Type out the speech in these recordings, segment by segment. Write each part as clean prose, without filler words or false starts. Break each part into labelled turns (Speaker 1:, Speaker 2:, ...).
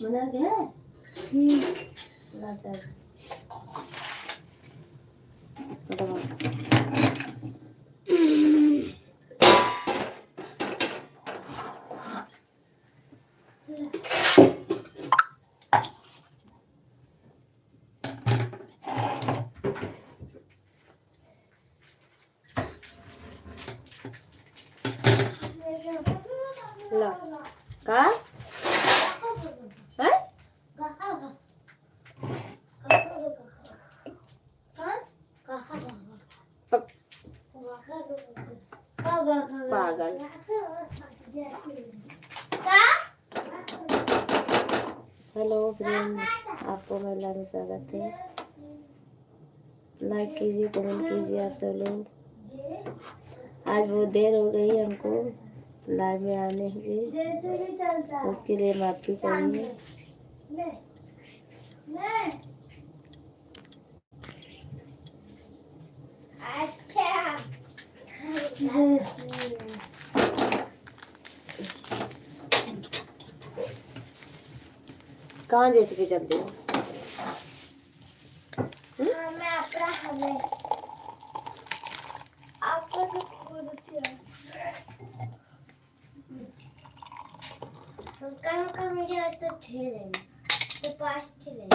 Speaker 1: बना गया राजा ला का है पागल। हेलो फ्रेंड, आपको मेला में स्वागत है। लाइक कीजिए, कमेंट कीजिए आप सब लोग। आज बहुत देर हो गई हमको लाइव में आने की, उसके लिए माफ़ी चाहिए। अच्छा कहाँ जैसे भी चलते हो? मैं अपना हमें आपको तो कल मुझे तो ठेले तो पास ठेले।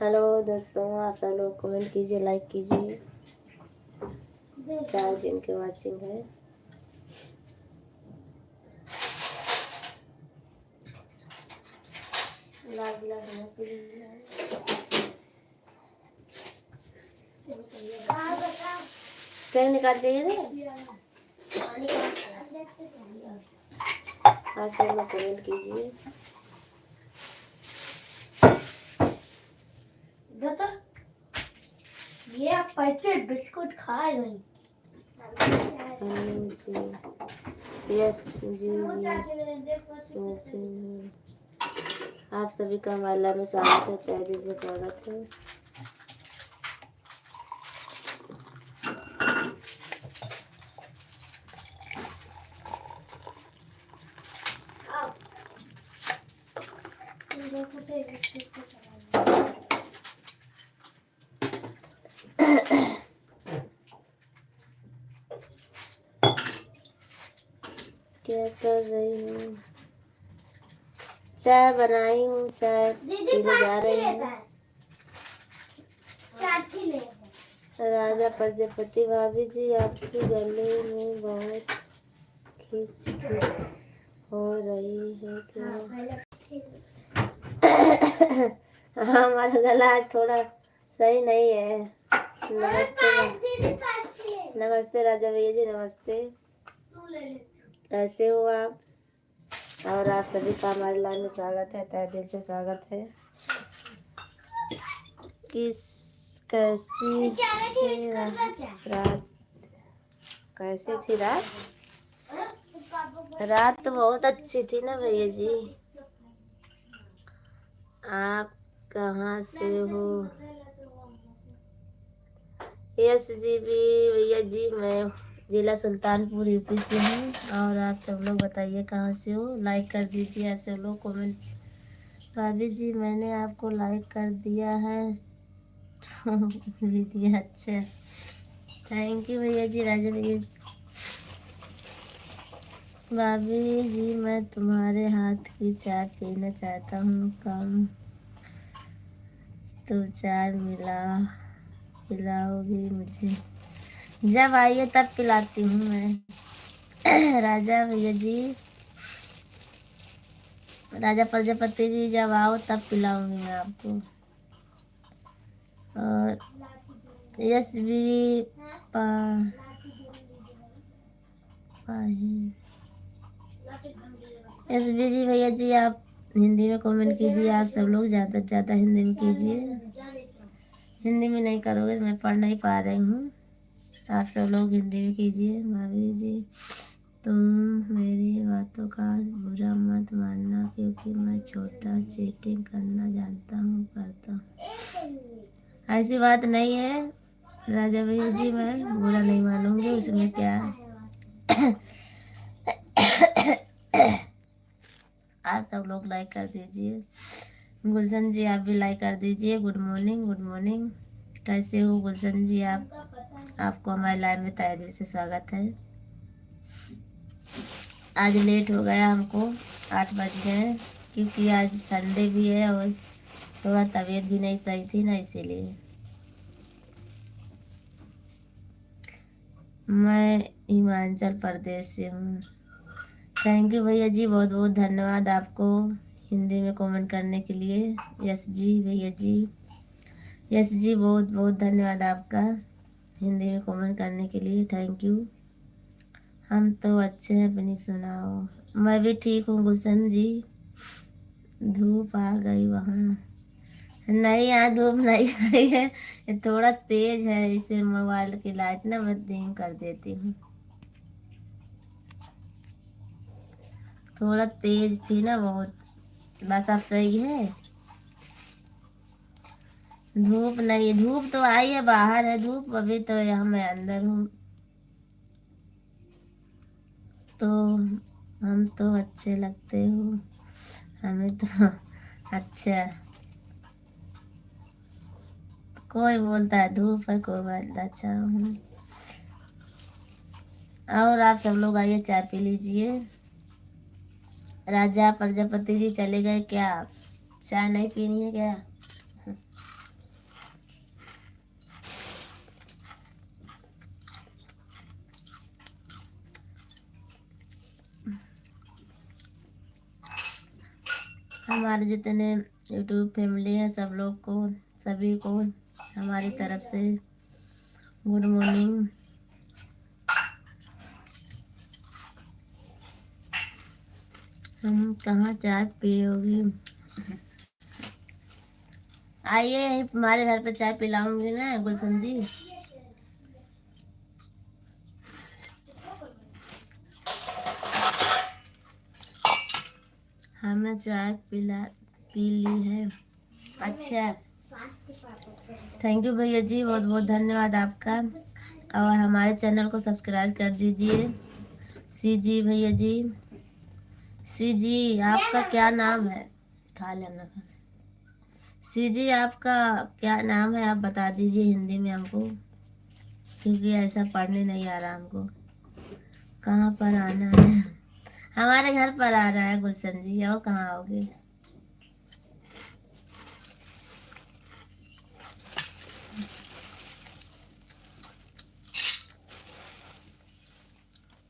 Speaker 1: हेलो दोस्तों, आप सब लोग कमेंट कीजिए, लाइक कीजिए। 4 दिन के वाचिंग है। कहीं निकाल चाहिए ना आप सब लोग कमेंट कीजिए। ये आप पैकेट बिस्कुट खाए नहीं? यस जी, आप सभी का मेला में स्वागत है, तहे दिल से स्वागत है। क्या कर रही हूँ? चाय बनाई हूँ, चाय पीने जा रही हूँ। राजा प्रजापति, भाभी जी आपकी गले में बहुत खींच खींच हो रही है क्या? हाँ, हमारा गला आज थोड़ा सही नहीं है। नमस्ते, नमस्ते राजा भैया जी, नमस्ते। कैसे हो आप? और आप सभी का हमारे लाइन में स्वागत है, तहे दिल से स्वागत है। कैसी थी रात? कैसी थी रात? रात तो बहुत अच्छी थी ना भैया जी। आप कहाँ से हो? यस जी भी भैया जी, मैं जिला सुल्तानपुर यूपी से हूँ। और आप सब लोग बताइए कहाँ से हो? लाइक कर दीजिए आप सब लोग, कमेंट। भाभी जी मैंने आपको लाइक कर दिया है दीदी। अच्छा, थैंक यू भैया जी, राजा भैया। भाभी जी मैं तुम्हारे हाथ की चाय पीना चाहता हूँ, कम तो चाय पिलाओगी मुझे? जब आइए तब पिलाती हूँ मैं। राजा भैया जी, राजा प्रजापति जी जब आओ तब पिलाऊंगी मैं आपको। और यस भी यस भी जी भैया जी, आप हिंदी में कमेंट कीजिए। आप सब लोग ज़्यादा से ज़्यादा हिंदी में कीजिए। हिंदी में नहीं करोगे मैं पढ़ नहीं पा रही हूँ। आप सब लोग हिंदी में कीजिए। भाभी जी तुम मेरी बातों का बुरा मत मानना, क्योंकि मैं छोटा चीटिंग करना जानता हूँ, करता हूँ। ऐसी बात नहीं है राजा भैया जी, मैं बुरा नहीं मानूंगी, उसमें क्या है। आप सब लोग लाइक कर दीजिए। गुलशन जी आप भी लाइक कर दीजिए। Good morning, good morning. कैसे हो गुलशन जी आप? आपको हमारे लाइव में तहे दिल से स्वागत है। आज लेट हो गया हमको, 8 बज गए, क्योंकि आज संडे भी है और थोड़ा तबीयत भी नहीं सही थी ना, इसीलिए। मैं हिमाचल प्रदेश से हूँ। थैंक यू भैया जी, बहुत बहुत धन्यवाद आपको हिंदी में कमेंट करने के लिए। यस जी भैया जी, यस जी, बहुत बहुत धन्यवाद आपका हिंदी में कमेंट करने के लिए। Thank you. हम तो अच्छे हैं, अपनी सुनाओ। मैं भी ठीक हूँ गुलशन जी। धूप आ गई वहाँ? नहीं, यहाँ धूप नहीं आई है, ये थोड़ा तेज है, इसे मोबाइल की लाइट ना मैं धीम कर देती हूँ। थोड़ा तेज थी ना बहुत। बस अब सही है। धूप नहीं, धूप तो आई है, बाहर है धूप, अभी तो यहाँ मैं अंदर हूँ। तो हम तो अच्छे लगते हो हमें तो। अच्छा, कोई बोलता है धूप है, कोई बोलता अच्छा हूँ। और आप सब लोग आइए, चाय पी लीजिए। राजा प्रजापति जी चले गए क्या? चाय नहीं पीनी है क्या? हमारे जितने यूट्यूब फैमिली है सब लोग को, सभी को हमारी तरफ से गुड मॉर्निंग। हम कहाँ चाय पियोगी? आइए हमारे घर पे चाय पिलाऊंगी ना गुलशन जी। हमने चाय पी ली है। अच्छा, थैंक यू भैया जी, बहुत बहुत धन्यवाद आपका। और हमारे चैनल को सब्सक्राइब कर दीजिए। सी जी भैया जी, सी जी आपका क्या नाम है? खा लेना। सी जी आपका क्या नाम है, आप बता दीजिए हिंदी में हमको, क्योंकि ऐसा पढ़ने नहीं आ रहा हमको। कहाँ पर आना है? हमारे घर पर आना है गुलशन जी, और कहाँ आओगे?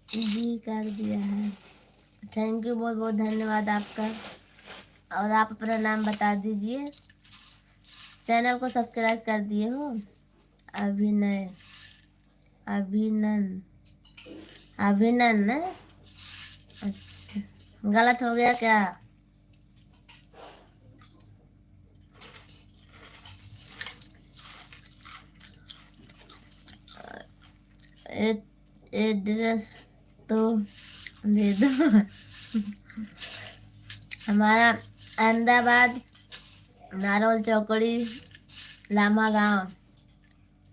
Speaker 1: जी कर दिया है। थैंक यू, बहुत बहुत धन्यवाद आपका। और आप अपना नाम बता दीजिए। चैनल को सब्सक्राइब कर दिए हो? अभिनय, अभिनन, अभिनन ना? अच्छा, गलत हो गया क्या? एड्रेस तो दे दो। हमारा अहमदाबाद, नारोल चौकड़ी, लामा गांव,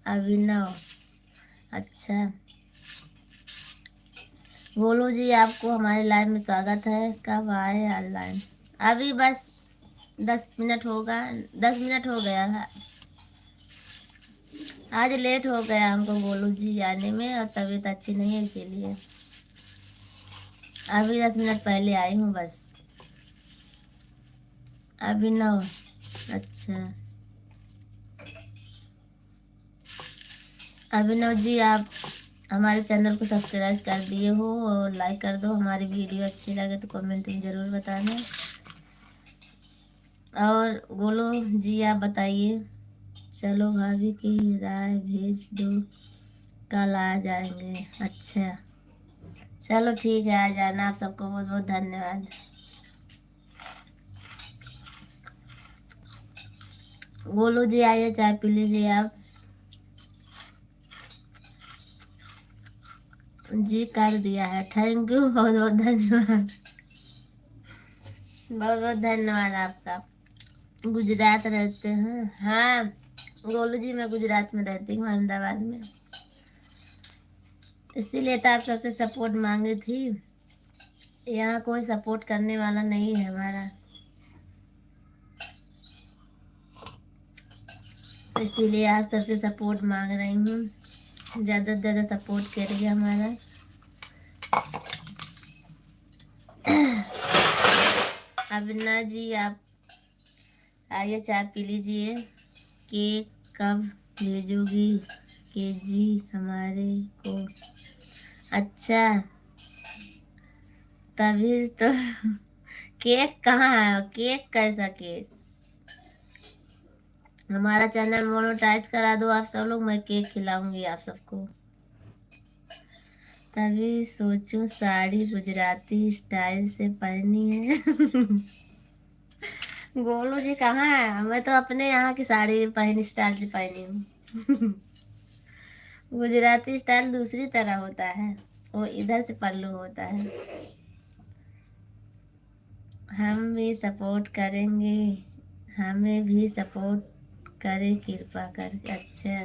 Speaker 1: अभिनव। अच्छा, बोलो जी, आपको हमारे लाइव में स्वागत है। कब आए ऑनलाइन? अभी बस 10 मिनट होगा, 10 मिनट हो गया है। आज लेट हो गया हमको बोलो जी आने में, और तबीयत अच्छी नहीं है इसीलिए। अभी 10 मिनट पहले आई हूँ बस। अभिनव, अच्छा। अभिनव जी आप हमारे चैनल को सब्सक्राइब कर दिए हो और लाइक कर दो। हमारी वीडियो अच्छी लगे तो कमेंट में ज़रूर बताना। और बोलो जी आप बताइए। चलो भाभी की राय भेज दो, कल आ जाएंगे। अच्छा, चलो ठीक है, आ जाना। आप सबको बहुत बहुत धन्यवाद। बोलो जी आइए, चाय पी लीजिए आप। जी कर दिया है, थैंक यू, बहुत बहुत धन्यवाद। बहुत बहुत धन्यवाद आपका। गुजरात रहते हैं? हाँ गोलू जी, मैं गुजरात में रहती हूँ, अहमदाबाद में। इसीलिए तो आप सबसे सपोर्ट मांगी थी। यहाँ कोई सपोर्ट करने वाला नहीं है हमारा, इसीलिए आप सबसे सपोर्ट मांग रही हूँ। ज़्यादा से ज़्यादा सपोर्ट करिए हमारा। अविना जी आप आइए चाय पी लीजिए। केक कब भेजोगी के जी हमारे को? अच्छा तभी तो। केक कहाँ है? केक कैसा केक? हमारा चैनल मोनेटाइज करा दो आप सब लोग, मैं केक खिलाऊंगी आप सबको। तभी सोचूं साड़ी गुजराती स्टाइल से पहनी है। गोलू जी कहाँ है? मैं तो अपने यहाँ की साड़ी पहनी स्टाइल से पहनी हूँ। गुजराती स्टाइल दूसरी तरह होता है, वो इधर से पल्लू होता है। हम भी सपोर्ट करेंगे, हमें भी सपोर्ट करें कृपा करके। अच्छा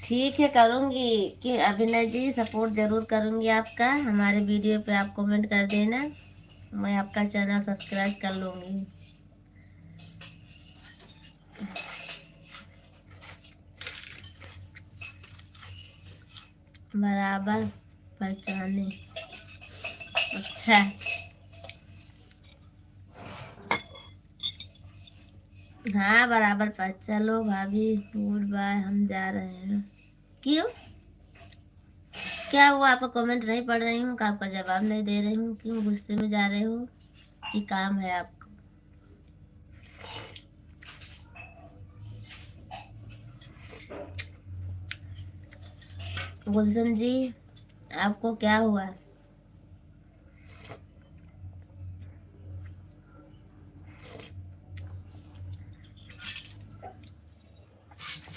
Speaker 1: ठीक है करूँगी कि अभिनय जी सपोर्ट ज़रूर करूँगी आपका। हमारे वीडियो पे आप कमेंट कर देना, मैं आपका चैनल सब्सक्राइब कर लूँगी। बराबर पहचाने। अच्छा हाँ बराबर पर। चलो भाभी गुड बाय, हम जा रहे हैं। क्यों क्या हुआ? आपका कमेंट नहीं पढ़ रही हूँ, आपका जवाब नहीं दे रही हूँ, क्यों गुस्से में जा रहे हो? कि काम है आपको? गुलशन जी आपको क्या हुआ?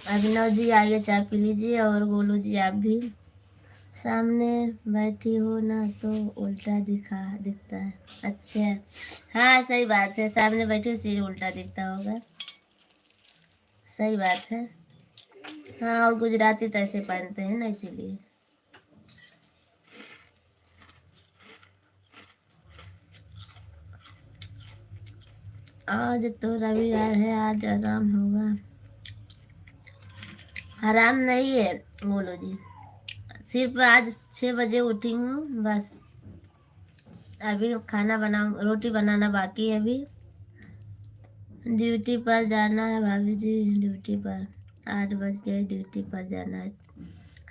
Speaker 1: अभिनव जी आइए चाय पी लीजिए, और गोलू जी आप भी। सामने बैठी हो ना तो उल्टा दिखता है। अच्छा हाँ सही बात है, सामने बैठे हो सिर उल्टा दिखता होगा। सही बात है। हाँ और गुजराती तो ऐसे पहनते हैं ना, इसीलिए। आज तो रविवार है, आज आराम होगा। आराम नहीं है बोलो जी, सिर्फ आज 6 बजे उठी हूँ बस। अभी खाना बनाऊँ, रोटी बनाना बाकी है अभी। ड्यूटी पर जाना है भाभी जी, ड्यूटी पर 8 बज गए, ड्यूटी पर जाना है।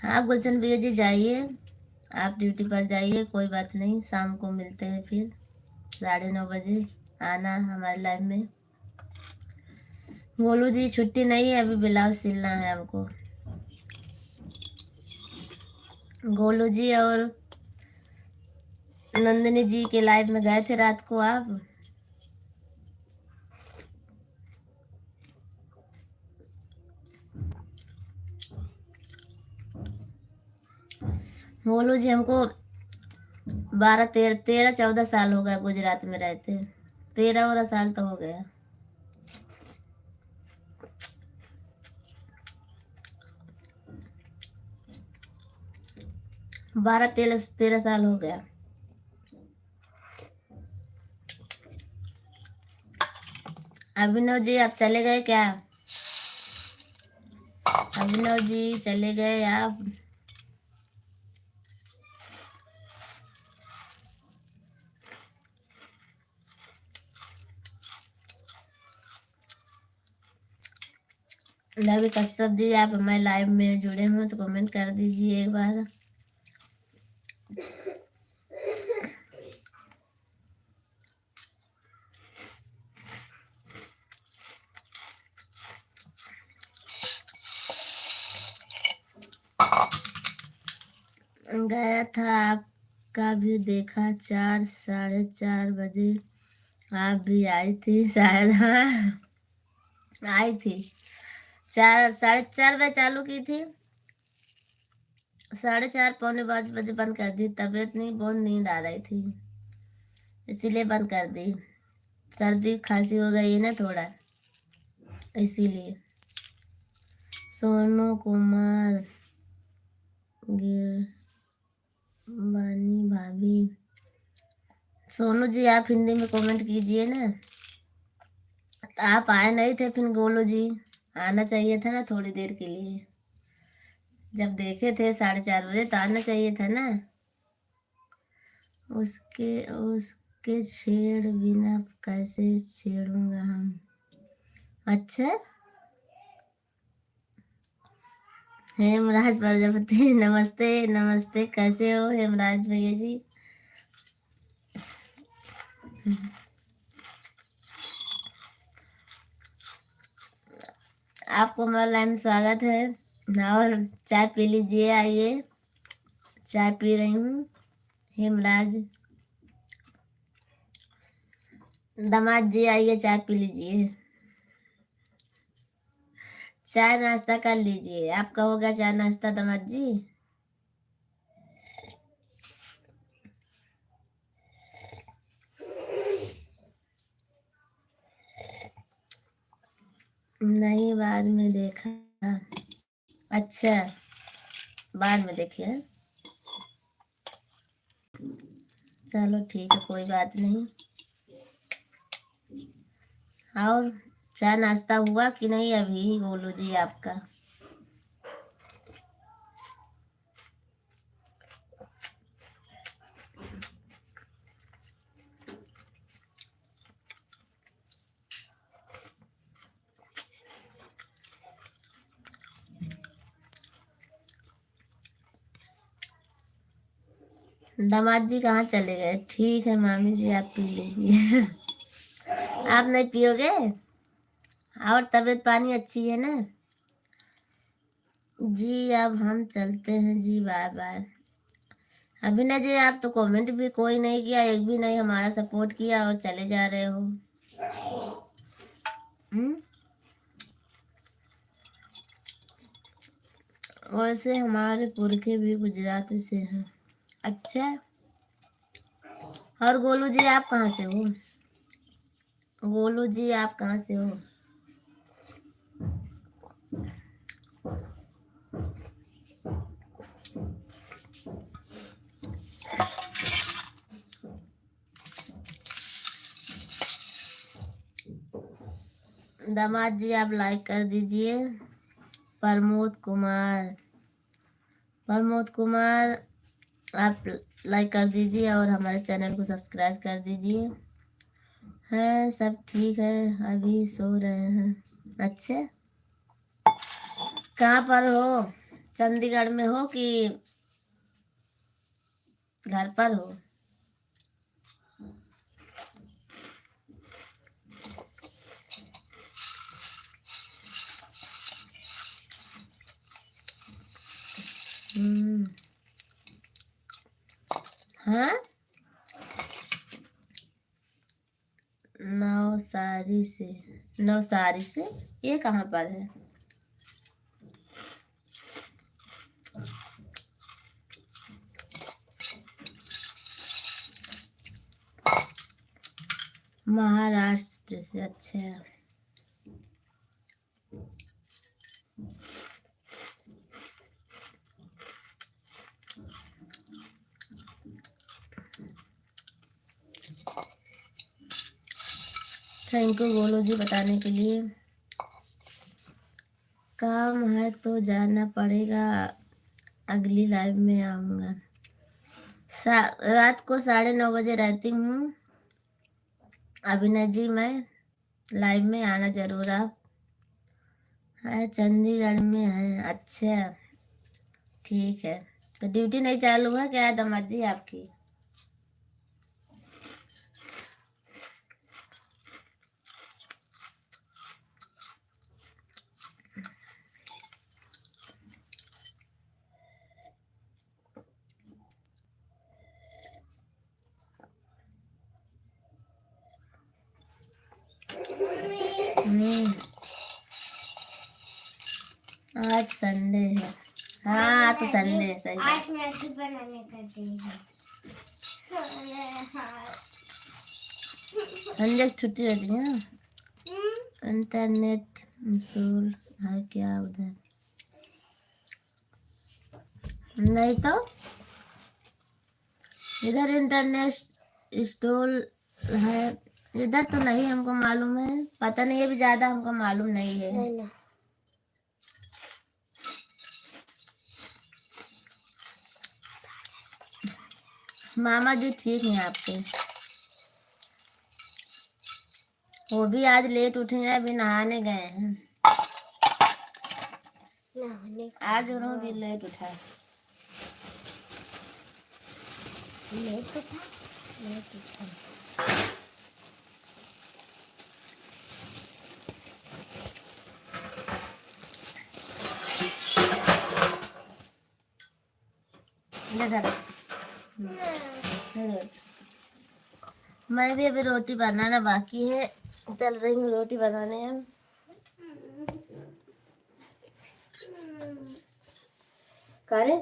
Speaker 1: हाँ गुलशन भैया जी जाइए, आप ड्यूटी पर जाइए, कोई बात नहीं, शाम को मिलते हैं फिर 9:30 बजे। आना हमारे लाइफ में। गोलू जी छुट्टी नहीं है, अभी ब्लाउज सिलना है हमको। गोलू जी और नंदिनी जी के लाइव में गए थे रात को आप? गोलू जी हमको 12 13 14 साल हो गए गुजरात में रहते, 13 साल तो हो गया। 12 13 साल हो गया। अभिनव जी आप चले गए क्या? अभिनव जी चले गए आप? लव कश्यप जी आप हमारे लाइव में जुड़े हुए तो कमेंट कर दीजिए एक बार। गया था आपका भी देखा, 4 साढ़े 4 बजे आप भी आई थी शायद। हाँ आई थी, 4 साढ़े 4 बजे चालू की थी, 4:30 पौने 5 बजे बंद कर दी। तबीयत नहीं, बहुत नींद आ रही थी इसीलिए बंद कर दी। सर्दी खांसी हो गई है ना थोड़ा, इसीलिए। सोनू कुमार गिर अभी। सोनू जी आप हिंदी में कमेंट कीजिए ना। आप आए नहीं थे, फिर गोलू जी आना चाहिए था ना थोड़ी देर के लिए। जब देखे थे 4:30 बजे तो आना चाहिए था ना। उसके उसके छेड़ बिना कैसे छेड़ूंगा हम। अच्छा, हेमराज प्रजापति नमस्ते नमस्ते, कैसे हो हेमराज भैया जी। आपको मेरा लाइन में स्वागत है। और चाय पी लीजिए, आइए चाय पी रही हूँ। हेमराज दामाद जी आइए चाय पी लीजिए। चाय नाश्ता कर लीजिए। आपका हो गया चाय नाश्ता दामाद जी। नहीं, बाद में देखा। अच्छा, बाद में देखिए। चलो ठीक है, कोई बात नहीं। और चाय नाश्ता हुआ कि नहीं अभी गोलू जी आपका। दामाद जी कहाँ चले गए। ठीक है मामी जी, आप पी लीजिए। आप नहीं पियोगे। और तबीयत पानी अच्छी है ना जी। अब हम चलते हैं जी, बाय बाय। अभिनय जी आप तो कमेंट भी कोई नहीं किया, एक भी नहीं हमारा सपोर्ट किया और चले जा रहे हो। हम्म। वैसे हमारे पुरखे भी गुजरात से हैं। अच्छा, और गोलू जी आप कहाँ से हो। गोलू जी आप कहाँ से हो। दामाद जी आप लाइक कर दीजिए। प्रमोद कुमार, प्रमोद कुमार आप लाइक कर दीजिए और हमारे चैनल को सब्सक्राइब कर दीजिए। है सब ठीक है, अभी सो रहे हैं। अच्छा, कहाँ पर हो। चंडीगढ़ में हो कि घर पर हो। हम्म। हाँ, नवसारी से। नवसारी से ये कहाँ पर है। महाराष्ट्र से। अच्छा, थैंक यू गोलू जी बताने के लिए। काम है तो जाना पड़ेगा, अगली लाइव में आऊँगा। रात को 9:30 बजे रहती हूँ अभिनय जी, मैं लाइव में आना जरूर आप। है चंडीगढ़ में है। अच्छा ठीक है, तो ड्यूटी नहीं चालू है क्या दामाद जी आपकी। हम्म, आज संडे है। हाँ तो संडे है, सही
Speaker 2: आज मैगी बनाने का दिन है।
Speaker 1: संडे की छुट्टी रहती है ना। इंटरनेट इंस्टॉल है क्या उधर। नहीं तो इधर इंटरनेट स्टोर है, इधर तो नहीं हमको मालूम है, पता नहीं है, भी ज्यादा हमको मालूम नहीं है। मामा जी ठीक हैं आपके? वो भी आज लेट उठे हैं, अभी नहाने गए हैं। आज उन्होंने भी लेट उठा।
Speaker 2: लेट उठा।
Speaker 1: इधर मैं भी अभी रोटी बनाना बाकी है, चल रही हूँ रोटी बनाने। हम करे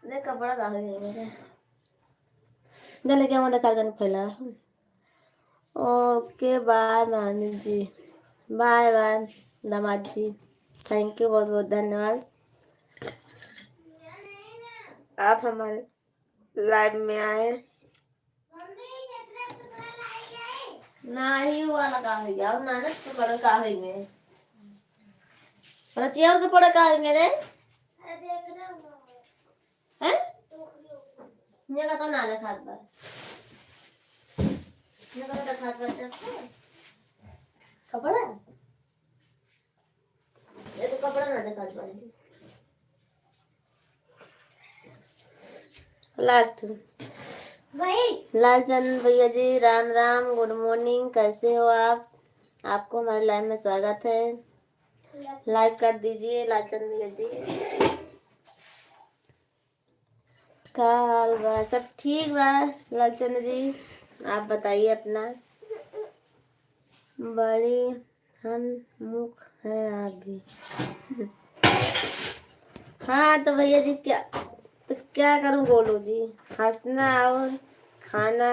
Speaker 1: देख कपड़ा कहा है जल्दी क्या मैं देखा कर फैला। ओके बाय मानी जी, बाय बाय दामाद जी, थैंक यू, बहुत बहुत धन्यवाद आप हमारे लाइव में आए। नहीं हुआ लगा है यार, नानक तो बड़ा का है में रचिया के पड़ा का है मेरे हैं ये का तो ना देखा बा ये का देखा बा कपड़ा ये तो कपड़ा ना देखा बा लाट लालचंद भैया जी राम राम, गुड मॉर्निंग, कैसे हो आप? आपको हमारे लाइव में स्वागत है, लाइक कर दीजिए लालचंद भैया जी। क्या हाल बा? सब ठीक बा लालचंद जी, आप बताइए अपना। बड़ी हंसमुख है आप भी। हाँ तो भैया जी क्या करूं बोलो जी, हंसना और खाना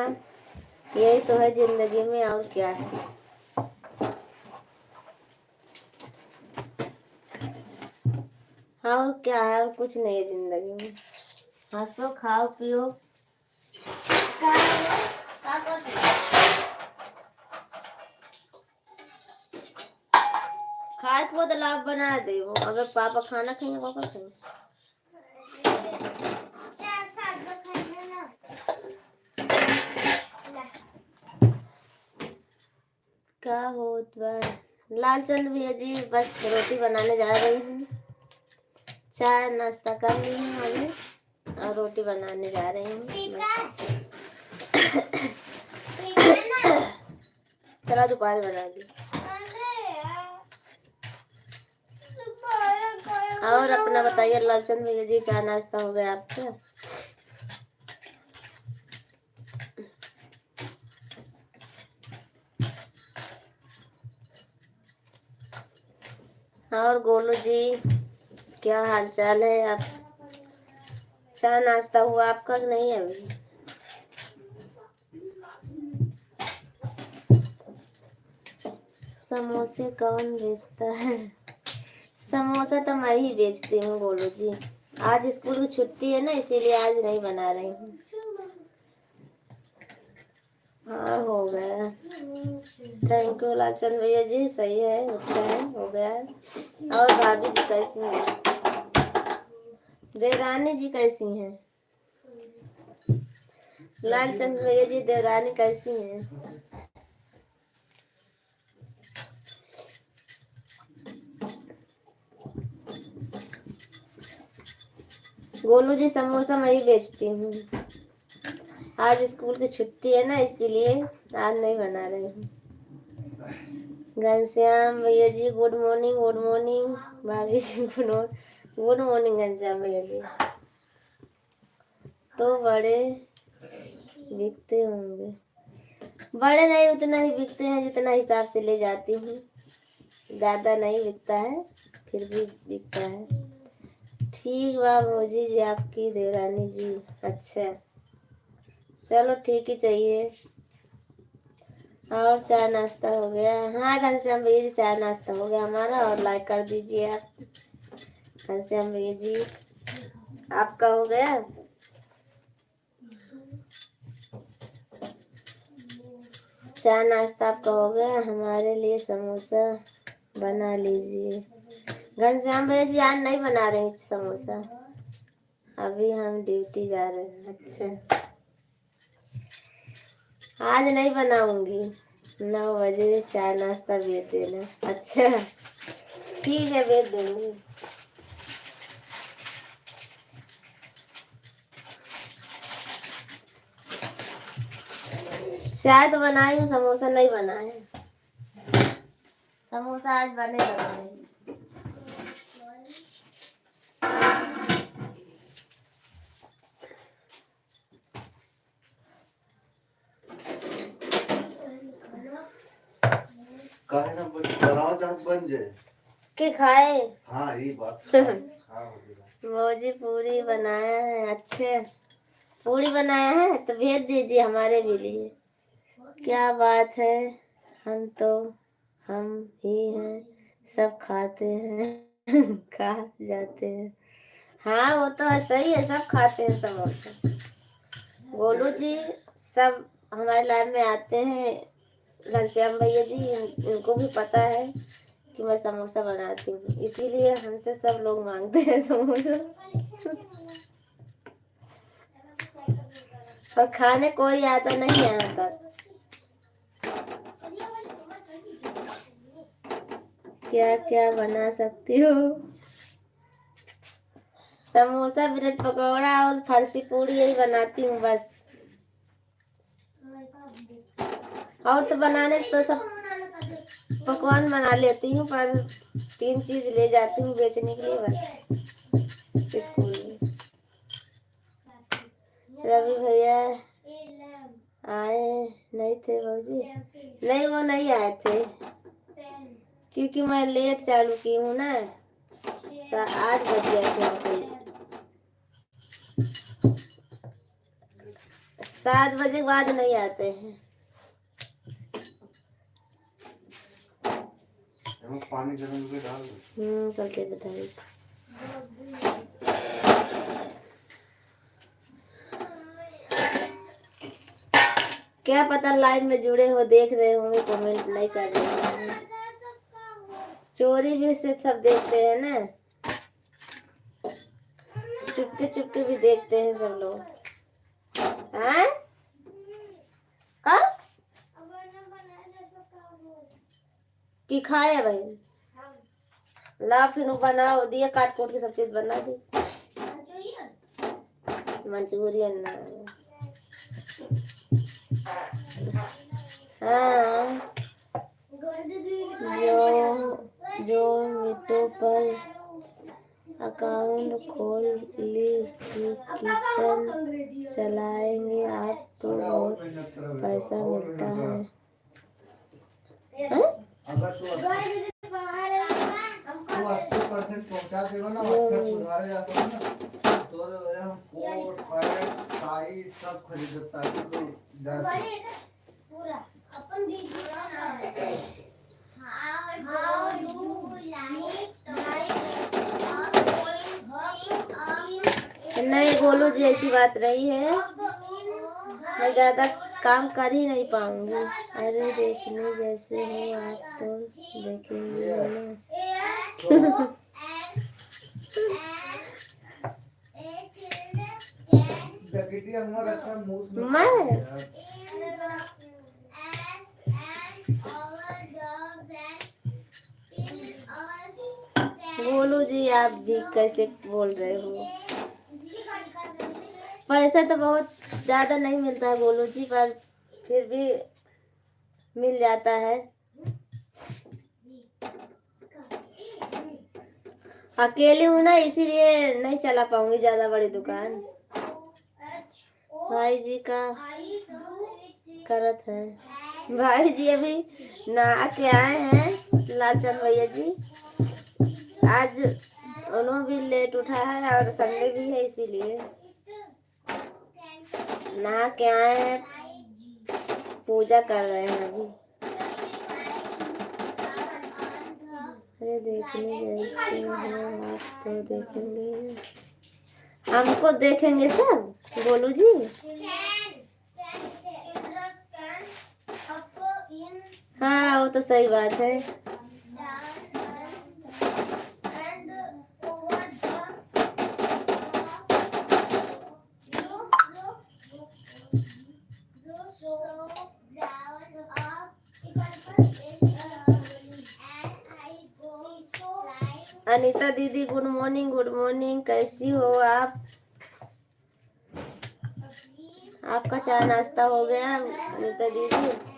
Speaker 1: यही तो है जिंदगी में, और क्या है। हाँ और क्या है, और कुछ नहीं है जिंदगी में, हंसो खाओ पियो। खाए को तो लाभ बना दे वो, अगर पापा खाना खाएंगे पापा खाएंगे। क्या होत बा लालचंद भैया जी, बस रोटी बनाने जा रही हूँ, चाय नाश्ता कर ली हूँ अभी और रोटी बनाने जा रही हूँ। चला दोपहर बना दी। और अपना बताइए लालचंद भैया जी, क्या नाश्ता हो गया आपका? और गोलू जी क्या हाल चाल है? आप चाय नाश्ता हुआ आपका नहीं अभी? समोसे कौन बेचता है? समोसा तो मैं ही बेचती हूँ गोलू जी, आज स्कूल की छुट्टी है ना इसीलिए आज नहीं बना रही हूँ। हाँ हो गया, थैंक यू लालचंद भैया जी, सही है, अच्छा है, हो गया। और भाभी जी कैसी हैं? देवरानी जी कैसी हैं? लालचंद भैया जी देवरानी कैसी हैं? गोलू जी समोसा मैं ही बेचती हूँ, आज स्कूल की छुट्टी है ना इसीलिए आज नहीं बना रही हूँ। घनश्याम भैया जी गुड मॉर्निंग, गुड मॉर्निंग भाभी जी, गुड मॉर्निंग घनश्याम भैया जी। तो बड़े बिकते होंगे? बड़े नहीं, उतना ही बिकते हैं जितना हिसाब से ले जाती हूँ, ज़्यादा नहीं बिकता है, फिर भी बिकता है। ठीक बा भौजी जी आपकी देवरानी जी, अच्छा चलो ठीक ही चाहिए। और चाय नाश्ता हो गया? हाँ घनश्याम भैया जी चाय नाश्ता हो गया हमारा, और लाइक कर दीजिए आप घनश्याम भैया जी। आपका हो गया? चाय नाश्ता आपका हो गया, हमारे लिए समोसा बना लीजिए। घनश्याम भैया जी आज नहीं बना रहे हैं समोसा, अभी हम ड्यूटी जा रहे हैं। अच्छा, आज नहीं बनाऊंगी, 9 बजे चाय नाश्ता भेज देना। अच्छा ठीक है, भेज दूंगी। चाय तो बनाई हूँ, समोसा नहीं बना है। समोसा आज बने लगा है।
Speaker 3: काहे ना बनाओ चाहत बन जाए
Speaker 1: के खाए।
Speaker 3: हाँ ये बात हाँ
Speaker 1: मौजी पूरी बनाया है। अच्छे पूरी बनाया है तो भेज दीजिए हमारे भी लिए। क्या बात है, हम ही हैं, सब खाते हैं खा जाते हैं। हाँ वो तो है, सही है, सब खाते हैं समोसा। गोलू जी सब हमारे लाइफ में आते हैं। घनश्याम भैया जी इनको भी पता है कि मैं समोसा बनाती हूँ, इसीलिए हमसे सब लोग मांगते हैं समोसा। और खाने कोई आता नहीं यहाँ तक। क्या क्या बना सकती हो? समोसा, ब्रेड पकौड़ा और फरसी पूरी यही बनाती हूँ बस। और तो बनाने तो सब पकवान बना लेती हूँ, पर 3 चीज ले जाती हूँ बेचने के लिए बस स्कूल में। रवि भैया आए नहीं थे भाजी? नहीं, वो नहीं आए थे क्योंकि मैं लेट चालू की हूँ ना, 8 बज गए थे। 7 बजे के बाद नहीं आते हैं।
Speaker 3: पानी गर्म करके डाल दो।
Speaker 1: करके बताइए। क्या पता लाइव में जुड़े हो, देख रहे होंगे, कमेंट नहीं कर रहे होंगे। चोरी भी से सब देखते हैं ना, चुपके चुपके भी देखते हैं सब लोग। हैं? कब? कि खाए भाई? ला फिर बनाओ, दिया काट कूट के सब चीज बना दी। मंचूरियन ना, हाँ जो मिट्टू पर अकाउंट खोल ली कि किचन चलाएंगे आप तो बहुत पैसा मिलता है।
Speaker 3: अगर तू 80% पहुंचा देगा ना, सुधारे जाता है ना, तो हम कोट पैंट साइज सब खरीदता है तो पूरा अपन भी
Speaker 1: नहीं गोलू जी, ऐसी बात नहीं है, मैं ज्यादा काम कर ही नहीं पाऊंगी। अरे देखने जैसे हो आप तो देखेंगे ना। मैं गोलू जी, आप भी कैसे बोल रहे हो? पैसा तो बहुत ज्यादा नहीं मिलता है गोलू जी, पर फिर भी मिल जाता है। अकेली हूँ ना, इसीलिए नहीं चला पाऊंगी ज्यादा बड़ी दुकान। भाई जी का करत है, भाई जी अभी नहा के आए हैं, लालचंद भैया जी। आज उन्होंने भी लेट उठा है और संडे भी है, इसीलिए नहा के आए हैं, पूजा कर रहे हैं अभी। अरे देखने जैसे हो आप तो देखेंगे, हमको देखेंगे सब गोलू जी। हाँ वो तो सही बात है। अनीता दीदी गुड मॉर्निंग, गुड मॉर्निंग, कैसी हो आप? आपका चाय नाश्ता हो गया अनीता दीदी?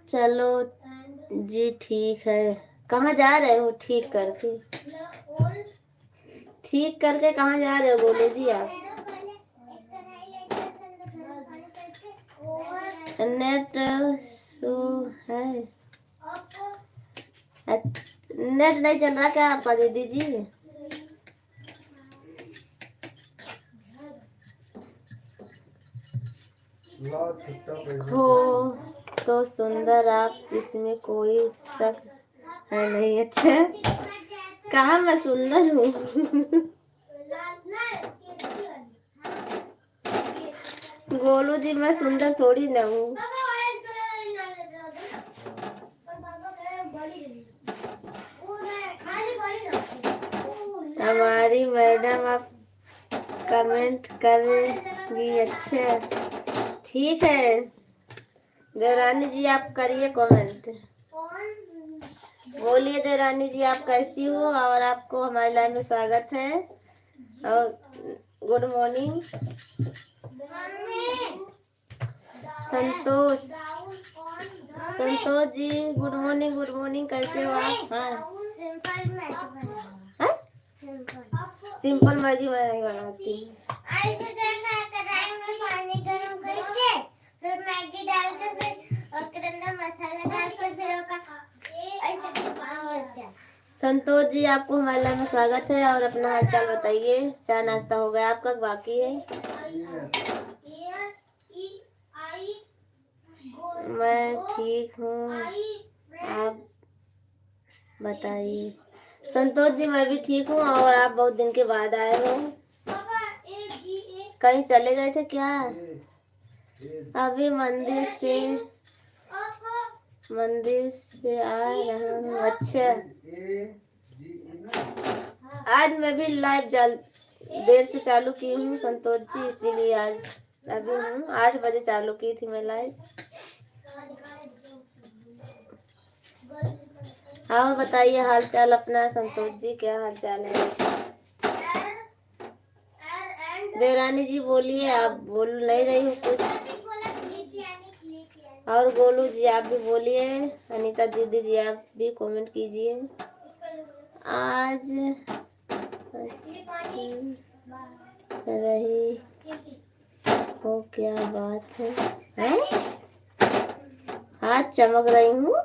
Speaker 1: चलो जी ठीक है। कहाँ जा रहे हो ठीक करके? ठीक करके कहाँ जा रहे हो बोले जी आप? नेट शो है? नेट नहीं चल रहा क्या आपका दीदी जी? हो तो सुंदर आप, इसमें कोई शक है नहीं। अच्छा कहाँ मैं सुंदर हूँ? गोलू जी मैं सुंदर थोड़ी ना हूँ। हमारी मैडम आप कमेंट करेंगी? अच्छा ठीक है देवरानी जी आप करिए कमेंट। बोलिए देवरानी जी आप कैसी हो और आपको हमारे लाइव में स्वागत है और गुड मॉर्निंग। संतोष Santosh ji good morning, good morning, कैसे हो आप? हाँ सिंपल मैगी मैं नहीं बनाती। ऐसे देखना कढ़ाई में पानी गरम करके फिर मैगी डाल के फिर उसके अंदर मसाला डाल के फिर ऐसे। संतोष जी आपको हमारे लाइव में स्वागत है और अपना हालचाल बताइए। चाय नाश्ता हो गया आपका बाकी है? मैं ठीक हूँ आप बताइए। संतोष जी मैं भी ठीक हूँ और आप बहुत दिन के बाद आए हो। कहीं चले गए थे क्या? अभी मंदिर से आ रहा हूँ। अच्छा आज मैं भी लाइव देर से चालू की हूँ संतोष जी, इसीलिए आज अभी हूँ 8 बजे चालू की थी मैं लाइव। और बताइए हाल चाल अपना संतोष जी, क्या हाल चाल है? देवरानी जी बोलिए, आप बोल नहीं रही हो कुछ। और गोलू जी आप भी बोलिए। अनीता दीदी जी आप भी कमेंट कीजिए। आज रही हो क्या बात है? हैं? आज चमक रही हूँ?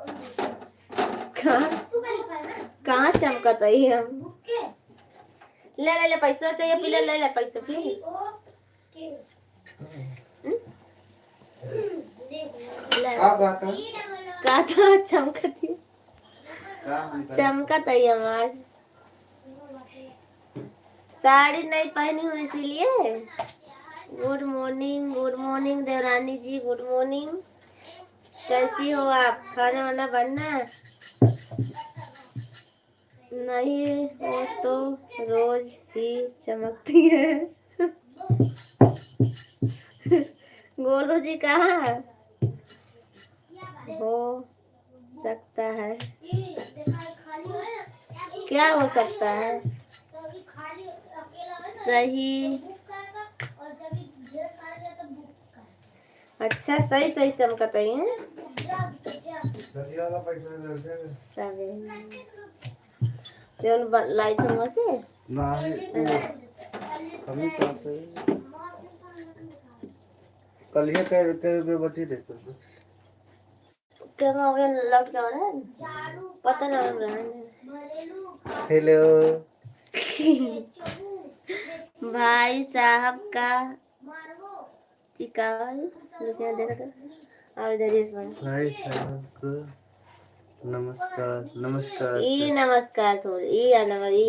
Speaker 1: कहाँ चमकत है हम? ले पैसा चाहिए पी ले पैसा पी। का चमकती चमकत है हम आज। साड़ी नहीं पहनी हूँ इसीलिए। गुड मॉर्निंग देवरानी जी, गुड मॉर्निंग, कैसी हो आप? खाना वाना बनना नहीं वो तो रोज ही चमकती है। गोलू जी कहाँ हो सकता है? क्या हो सकता है? सही अच्छा सही चमकत है। लाई थे वहाँ से
Speaker 3: कल ये कह बची देखो
Speaker 1: क्या हो गया? लौट क्या हो रहा है पता ना लग रहा है।
Speaker 3: हेलो
Speaker 1: भाई साहब का टिकाल देखा था। और इधर
Speaker 3: भाई साहब को नमस्कार।
Speaker 1: ई नमस्कार थोड़ी ई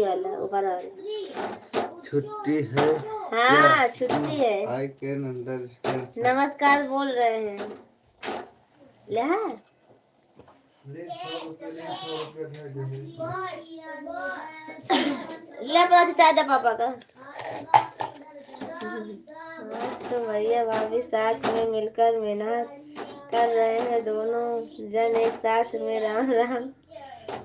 Speaker 1: वाला ऊपर वाला
Speaker 3: छुट्टी है।
Speaker 1: हाँ छुट्टी है।
Speaker 3: I can understand.
Speaker 1: नमस्कार बोल रहे हैं। ले हाँ? ले प्राची चाय दे पापा का। आज तो भैया भाभी साथ में मिलकर मेहनत कर रहे हैं, दोनों जन एक साथ में। राम राम।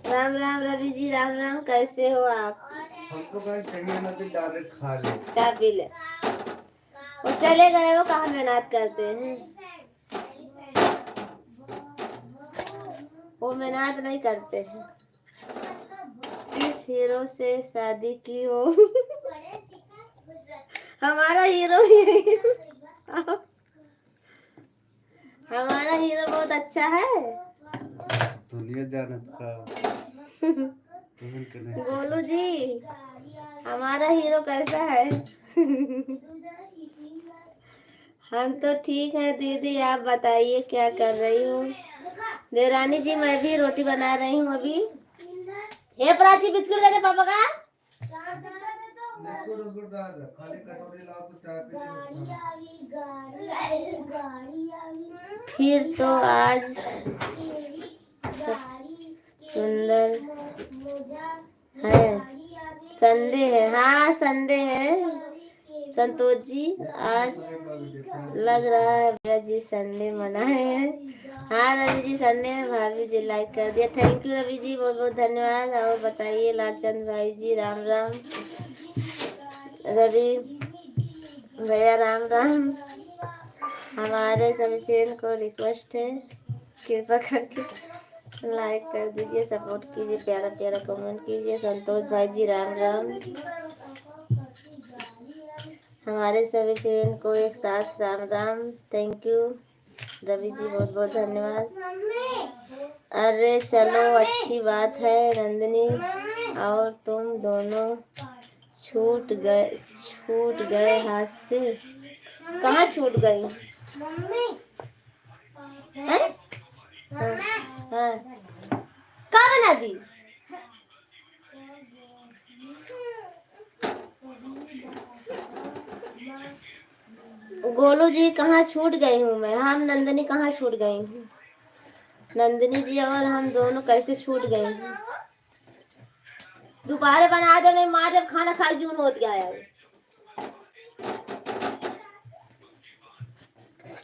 Speaker 1: राम राम रवि जी, राम राम। कैसे हो आप?
Speaker 3: हमको भाई चाहिए ना तो डायरेक्ट खा ले।
Speaker 1: चाय पी ले। वो चले गए, वो कहाँ मेहनत करते हैं, वो मेहनत नहीं करते हैं। किस हीरो से शादी की हो? हमारा हीरो यही। हमारा हीरो बहुत अच्छा है।
Speaker 3: दुनिया जानत का।
Speaker 1: गोलू जी हमारा हीरो कैसा है? हम तो ठीक है दीदी, आप बताइए क्या कर रही हो? देवरानी जी मैं भी रोटी बना रही हूँ अभी। हे प्राची बिस्कुट दे दे पापा का।
Speaker 3: खाली कटोरी लाओ तो चाय पी।
Speaker 1: फिर तो आज सुंदर है, संडे है। हाँ संडे है संतोष जी, आज लग रहा है भैया जी संडे मनाए हैं। हाँ रवि जी संडे है, भाभी जी लाइक कर दिया, थैंक यू रवि जी, बहुत बहुत धन्यवाद। और बताइए लालचंद भाई जी, राम राम। रवि भैया राम राम। हमारे सभी फ्रेंड को रिक्वेस्ट है कृपा करके लाइक कर दीजिए, सपोर्ट कीजिए, प्यारा प्यारा कमेंट कीजिए। संतोष भाई जी राम राम। हमारे सभी फ्रेंड को एक साथ राम राम। थैंक यू रवि जी, बहुत बहुत धन्यवाद। अरे चलो अच्छी बात है नंदिनी, और तुम दोनों छूट गए हाथ से। कहाँ छूट गई? हैं? हाँ, हाँ। कहाँ बना दी? गोलू जी कहाँ छूट गई हूँ मैं? हम नंदिनी कहाँ छूट गई हूँ? नंदिनी जी और हम दोनों कैसे छूट गए हैं? दोपहर बना दे नहीं मार, जब खाना खा जून होत गया है।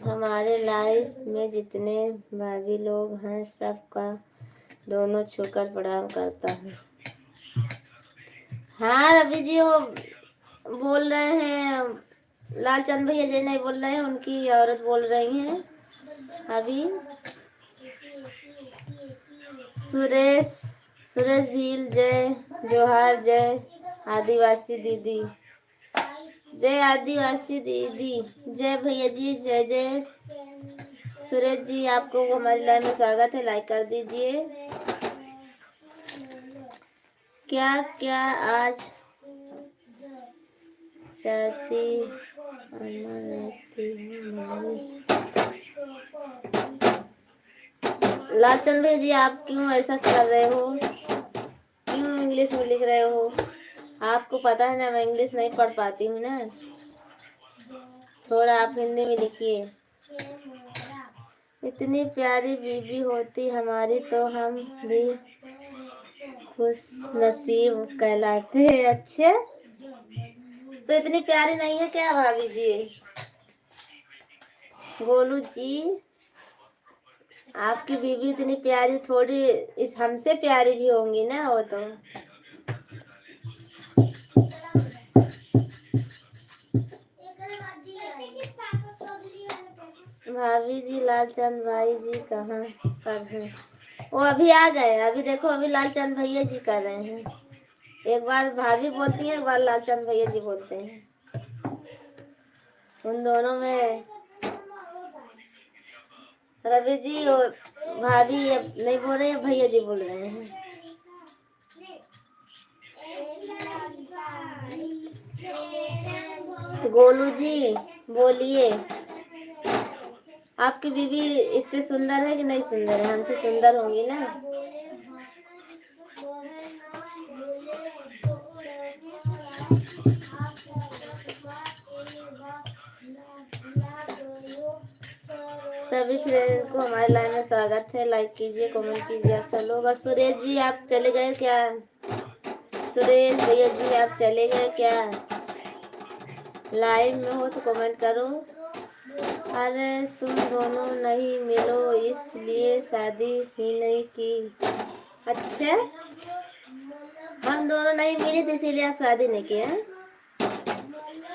Speaker 1: हमारे लाइफ में जितने भाभी लोग हैं सबका दोनों छूकर प्रणाम करता हूँ। हाँ रवि जी वो बोल रहे हैं, लालचंद भैया जी नहीं बोल रहे हैं, उनकी औरत बोल रही हैं अभी। सुरेश भील जय जोहार, जय आदिवासी दीदी, जय आदिवासी दीदी, जय भैया जी, जय जय। सुरेश जी आपको हमारी लाइव में स्वागत है, लाइक कर दीजिए। क्या क्या आज साथी लालचंद भैया जी आप क्यों ऐसा कर रहे हो? क्यों इंग्लिश में लिख रहे हो? आपको पता है ना मैं इंग्लिश नहीं पढ़ पाती हूँ ना, थोड़ा आप हिंदी में लिखिए। इतनी प्यारी बीबी होती हमारी तो हम भी खुश नसीब कहलाते हैं। अच्छे तो इतनी प्यारी नहीं है क्या भाभी जी? गोलू जी आपकी बीबी इतनी प्यारी थोड़ी इस हमसे प्यारी भी होंगी ना वो तो। भाभी जी लालचंद भाई जी कहाँ पर हैं? वो अभी आ गए, अभी देखो अभी लालचंद भैया जी कर रहे हैं। एक बार भाभी बोलती है, एक बार लालचंद भैया जी बोलते हैं। उन दोनों में रवि जी और भाभी अब नहीं बोल रहे हैं, भैया जी बोल रहे हैं। गोलू जी बोलिए, आपकी बीबी इससे सुंदर है कि नहीं सुंदर है? हमसे सुंदर होंगी ना। सभी फ्रेंड्स को हमारे लाइव में स्वागत है। लाइक कीजिए, कमेंट कीजिए आप सब लोग। और सुरेश जी आप चले गए क्या? सुरेश भैया जी आप चले गए क्या? लाइव में हो तो कमेंट करो। अरे तुम दोनों नहीं मिलो इसलिए शादी ही नहीं की। अच्छा, हम दोनों नहीं मिले तो इसीलिए आप शादी नहीं किए हैं?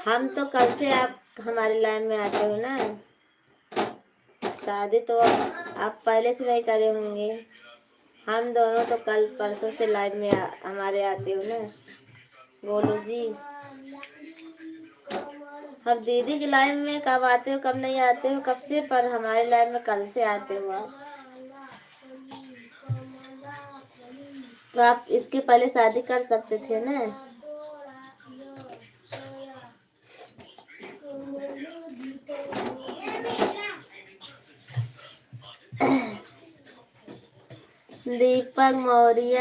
Speaker 1: हम तो कल से आप हमारे लाइव में आते हो ना। शादी तो आप पहले से नहीं करे होंगे। हम दोनों तो कल परसों से लाइव में हमारे आते हो ना। बोलो जी, अब दीदी की लाइव में कब आते हो कब नहीं आते हो कब से, पर हमारे लाइव में कल से आते हो आप। तो आप इसके पहले शादी कर सकते थे ना। दीपक मौर्य,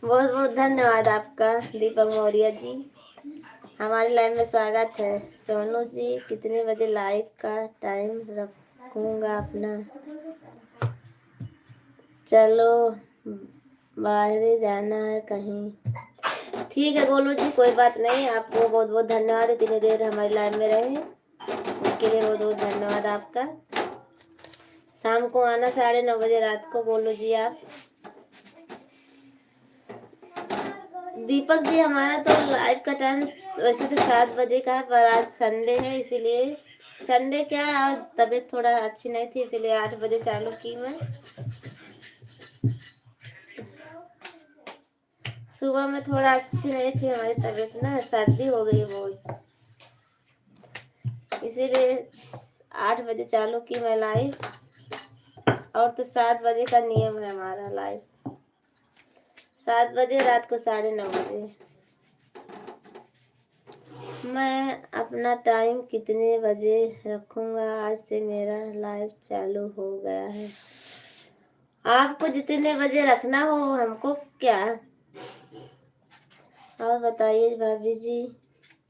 Speaker 1: बहुत बहुत धन्यवाद आपका दीपक मौर्य जी, हमारे लाइव में स्वागत है। सोनू जी कितने बजे लाइव का टाइम रखूँगा अपना? चलो बाहर जाना है कहीं। ठीक है गोलू जी, कोई बात नहीं। आपको बहुत बहुत धन्यवाद इतनी देर हमारे लाइव में रहे, उसके लिए बहुत बहुत धन्यवाद आपका। शाम को आना 9:30 बजे रात को गोलू जी आप। दीपक जी हमारा तो लाइव का टाइम वैसे तो 7 बजे का है, पर आज संडे है इसीलिए, संडे क्या है आज तबीयत थोड़ा अच्छी नहीं थी इसीलिए 8 बजे चालू की मैं। सुबह में थोड़ा अच्छी नहीं थी हमारी तबीयत ना, सर्दी हो गई बहुत, इसीलिए 8 बजे चालू की मैं लाइव। और तो 7 बजे का नियम है हमारा लाइव, 7 बजे रात को 9:30 बजे। मैं अपना टाइम कितने बजे रखूँगा? आज से मेरा लाइव चालू हो गया है। आपको जितने बजे रखना हो, हमको क्या। और बताइए भाभी जी,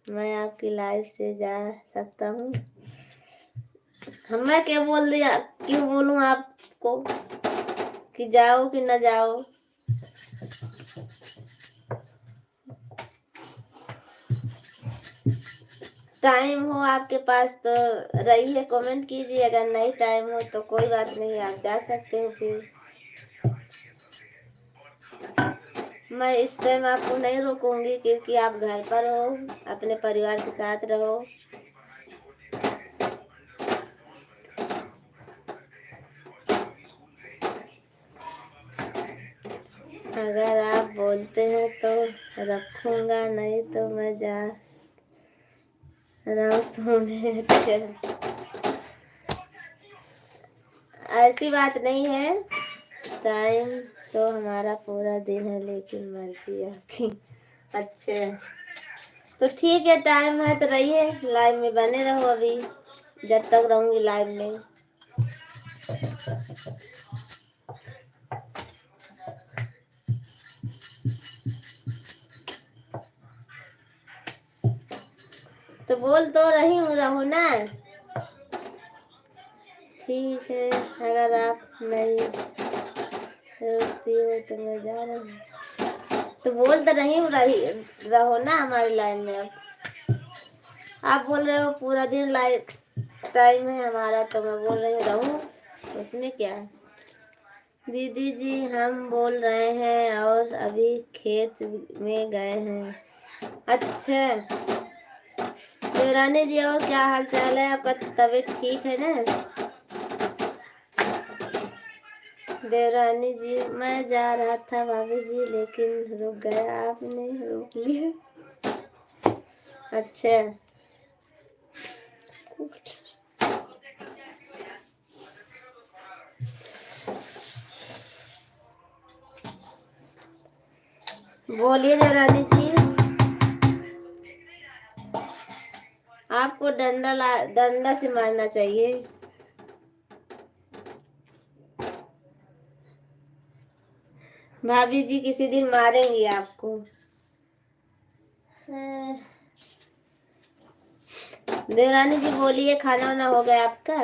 Speaker 1: मैं आपकी लाइव से जा सकता हूँ? मैं क्या बोल दिया, क्यों बोलूँ आपको कि जाओ कि न जाओ? टाइम हो आपके पास तो रहिए, कमेंट कीजिए। अगर नहीं टाइम हो तो कोई बात नहीं, आप जा सकते हो। फिर मैं इस टाइम आपको नहीं रोकूंगी क्योंकि आप घर पर हो, अपने परिवार के साथ रहो। अगर आप बोलते हैं तो रखूंगा, नहीं तो मैं जा रहा हूँ सोने। ऐसी बात नहीं है, टाइम तो हमारा पूरा दिन है लेकिन मर्जी आपकी। अच्छा तो ठीक है, टाइम है तो रहिए, लाइव में बने रहो अभी जब तक रहूंगी लाइव में। तो बोल तो रही हूँ, रहो ना। ठीक है, अगर आप नहीं रोकती हो तो मैं जा रही हूँ। तो बोल तो रही हूँ, रहो ना हमारी लाइन में। अब आप बोल रहे हो पूरा दिन लाइव टाइम है हमारा, तो मैं बोल रही हूँ रहूँ, उसमें क्या है। दीदी जी हम बोल रहे हैं और अभी खेत में गए हैं। अच्छा देवरानी जी, और क्या हाल चाल है आपका? तबीयत ठीक है ना देवरानी जी? मैं जा रहा था भाभी जी लेकिन रुक गया, आपने रोक लिया। अच्छा बोलिए देवरानी जी। आपको डंडा से मारना चाहिए। भाभी जी किसी दिन मारेंगी आपको। देवरानी जी बोलिए, खाना वाना हो गया आपका?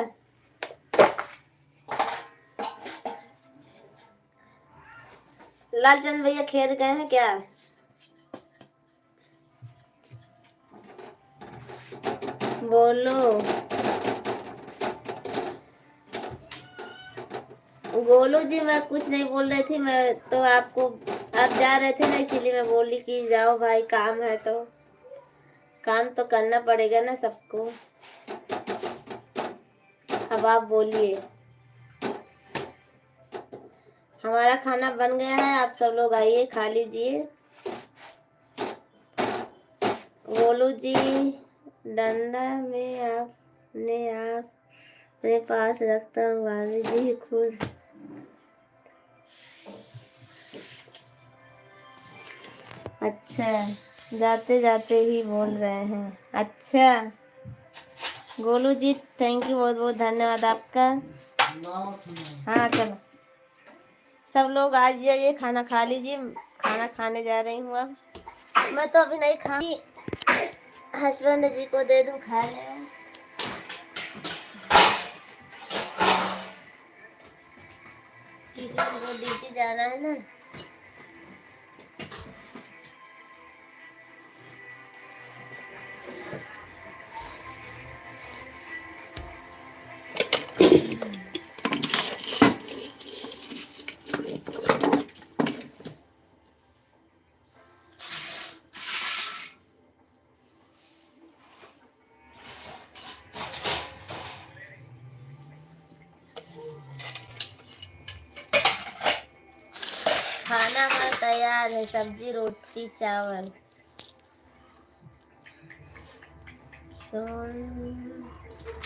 Speaker 1: लालचंद भैया खेत गए हैं क्या? बोलो। गोलू जी मैं कुछ नहीं बोल रही थी, मैं तो आपको, आप जा रहे थे ना इसीलिए मैं बोली कि जाओ भाई, काम है तो काम तो करना पड़ेगा ना सबको। अब आप बोलिए। हमारा खाना बन गया है, आप सब लोग आइए खा लीजिए। गोलू जी डंडा में आप अपने पास रखता हूँ, भाभी जी खुद। अच्छा, जाते जाते ही बोल रहे हैं। अच्छा गोलू जी थैंक यू, बहुत बहुत धन्यवाद आपका। हाँ चलो सब लोग आ जाइए, खाना खा लीजिए। खाना खाने जा रही हूँ अब। मैं तो अभी नहीं खाऊंगी, हस्बैंड जी को दे दूँ खा ले, क्योंकि उनको ड्यूटी जाना है ना। खाना हमारा तैयार है, सब्जी रोटी चावल।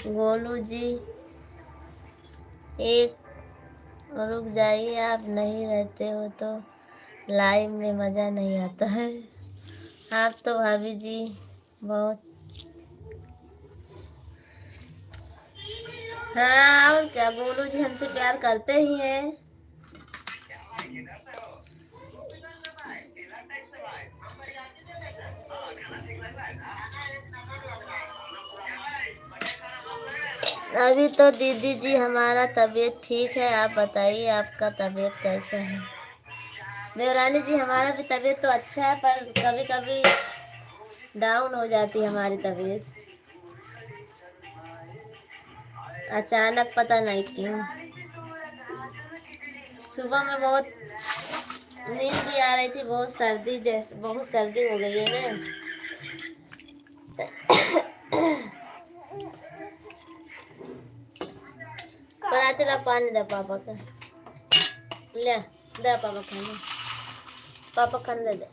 Speaker 1: गोलू जी एक रुक जाइए, आप नहीं रहते हो तो लाइव में मज़ा नहीं आता है। आप तो भाभी जी बहुत, हाँ और क्या, गोलू जी हमसे प्यार करते ही हैं। अभी तो दीदी जी हमारा तबीयत ठीक है, आप बताइए आपका तबीयत कैसा है? देवरानी जी हमारा भी तबीयत तो अच्छा है, पर कभी कभी डाउन हो जाती है हमारी तबीयत, अचानक पता नहीं क्यों। सुबह में बहुत नींद भी आ रही थी, बहुत सर्दी, जैसे बहुत सर्दी हो गई है ना। पर चला पानी दे पापा का, ले दे पापा खाने, पापा खाने दे।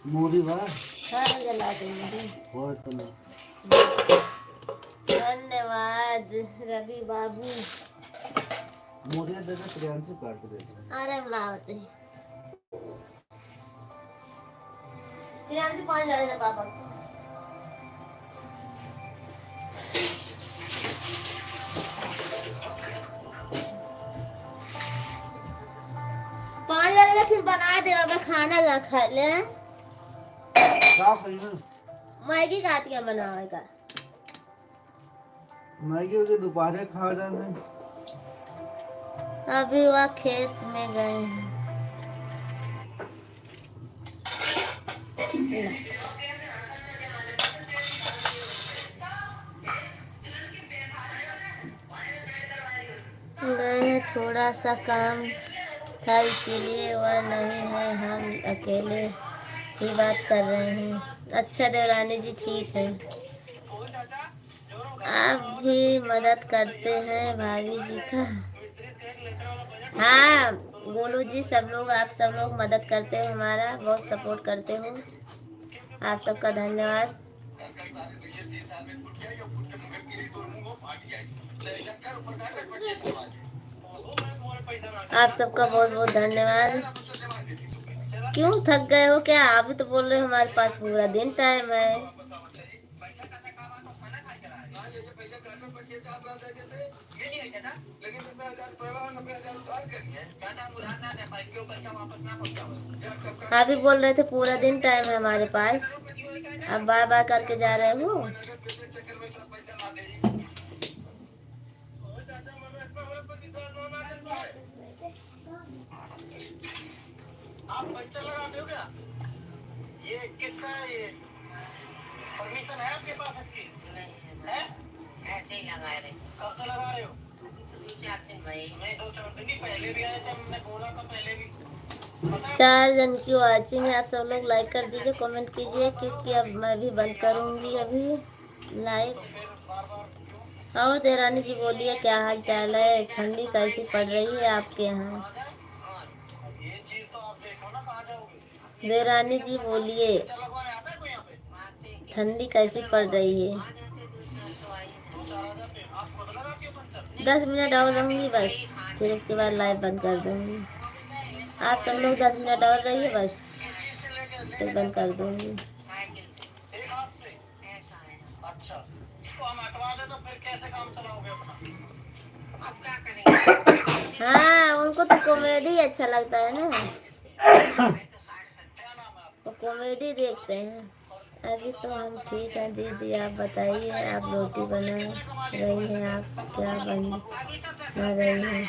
Speaker 3: मूरी बार
Speaker 1: हाँ जला दूंगी।
Speaker 3: बहुत
Speaker 1: धन्यवाद रवि बाबू।
Speaker 3: मूरी दे दे, प्रियांशु काट दे।
Speaker 1: अरे मिलावते प्रियांशु पानी डाल दे पापा को। पानी डाल दे, फिर बना दे बाबा, खाना ना खा ले।
Speaker 3: क्या खाइए?
Speaker 1: मैगी काट के बनाएगा।
Speaker 3: मैगी उसे दोपहर खा जाते हैं।
Speaker 1: अभी वह खेत में गए हैं। गए हैं, थोड़ा सा काम था इसीलिए, वह नहीं है, हम अकेले ही बात कर रहे हैं। अच्छा देवरानी जी ठीक है, आप भी मदद करते हैं भाभी जी का? हाँ गोलू जी सब लोग, आप सब लोग मदद करते हो, हमारा बहुत सपोर्ट करते हो, आप सबका धन्यवाद। आप सबका बहुत बहुत धन्यवाद। क्यों थक गए हो क्या? आप भी तो बोल रहे हो हमारे पास पूरा दिन टाइम है। आप भी बोल रहे थे पूरा दिन टाइम है हमारे पास, अब बाय बाय करके जा रहे हो।
Speaker 3: आप पंचर लगाते हो क्या? ये किसका है ये? परमिशन है आपके पास इसकी? नहीं है। ऐसे ही लगा रहे। कब से लगा रहे हो? 2-4 दिन भाई। नहीं 2-4 दिन ही पहले भी आए थे, हमने बोला था पहले भी।
Speaker 1: 4 जन की वॉचिंग है। आप सब लोग लाइक कर दीजिए, कमेंट कीजिए, क्योंकि अब मैं भी बंद करूंगी अभी लाइव। और देरानी जी बोलिए, क्या हाल चाल है? ठंडी कैसी पड़ रही है आपके यहाँ?
Speaker 3: ये चीज तो आप देखो ना, कहाँ जाओगे?
Speaker 1: देरानी जी बोलिए,
Speaker 3: पंचर लगवाने आता है कोई यहाँ पे?
Speaker 1: ठंडी कैसी पड़ रही है?
Speaker 3: 2-4 हजार पे आप खुद लगाती हो पंचर?
Speaker 1: 10 मिनट और रहूंगी बस, फिर उसके बाद लाइव बंद कर दूंगी। आप सब लोग 10 मिनट और रहिए बस, फिर बंद कर दूंगी।
Speaker 3: एक हाथ से? अच्छा, तो हम हटवा दे तो फिर कैसे काम चलाओगे अपना? अब क्या करेंगे?
Speaker 1: हाँ, उनको तो कॉमेडी अच्छा लगता है ना,
Speaker 3: क्या नाम है आपका?
Speaker 1: वो कॉमेडी देखते हैं। अभी तो हम ठीक हैं दीदी, आप बताइए, आप रोटी बना रही हैं, आप क्या बना रही हैं?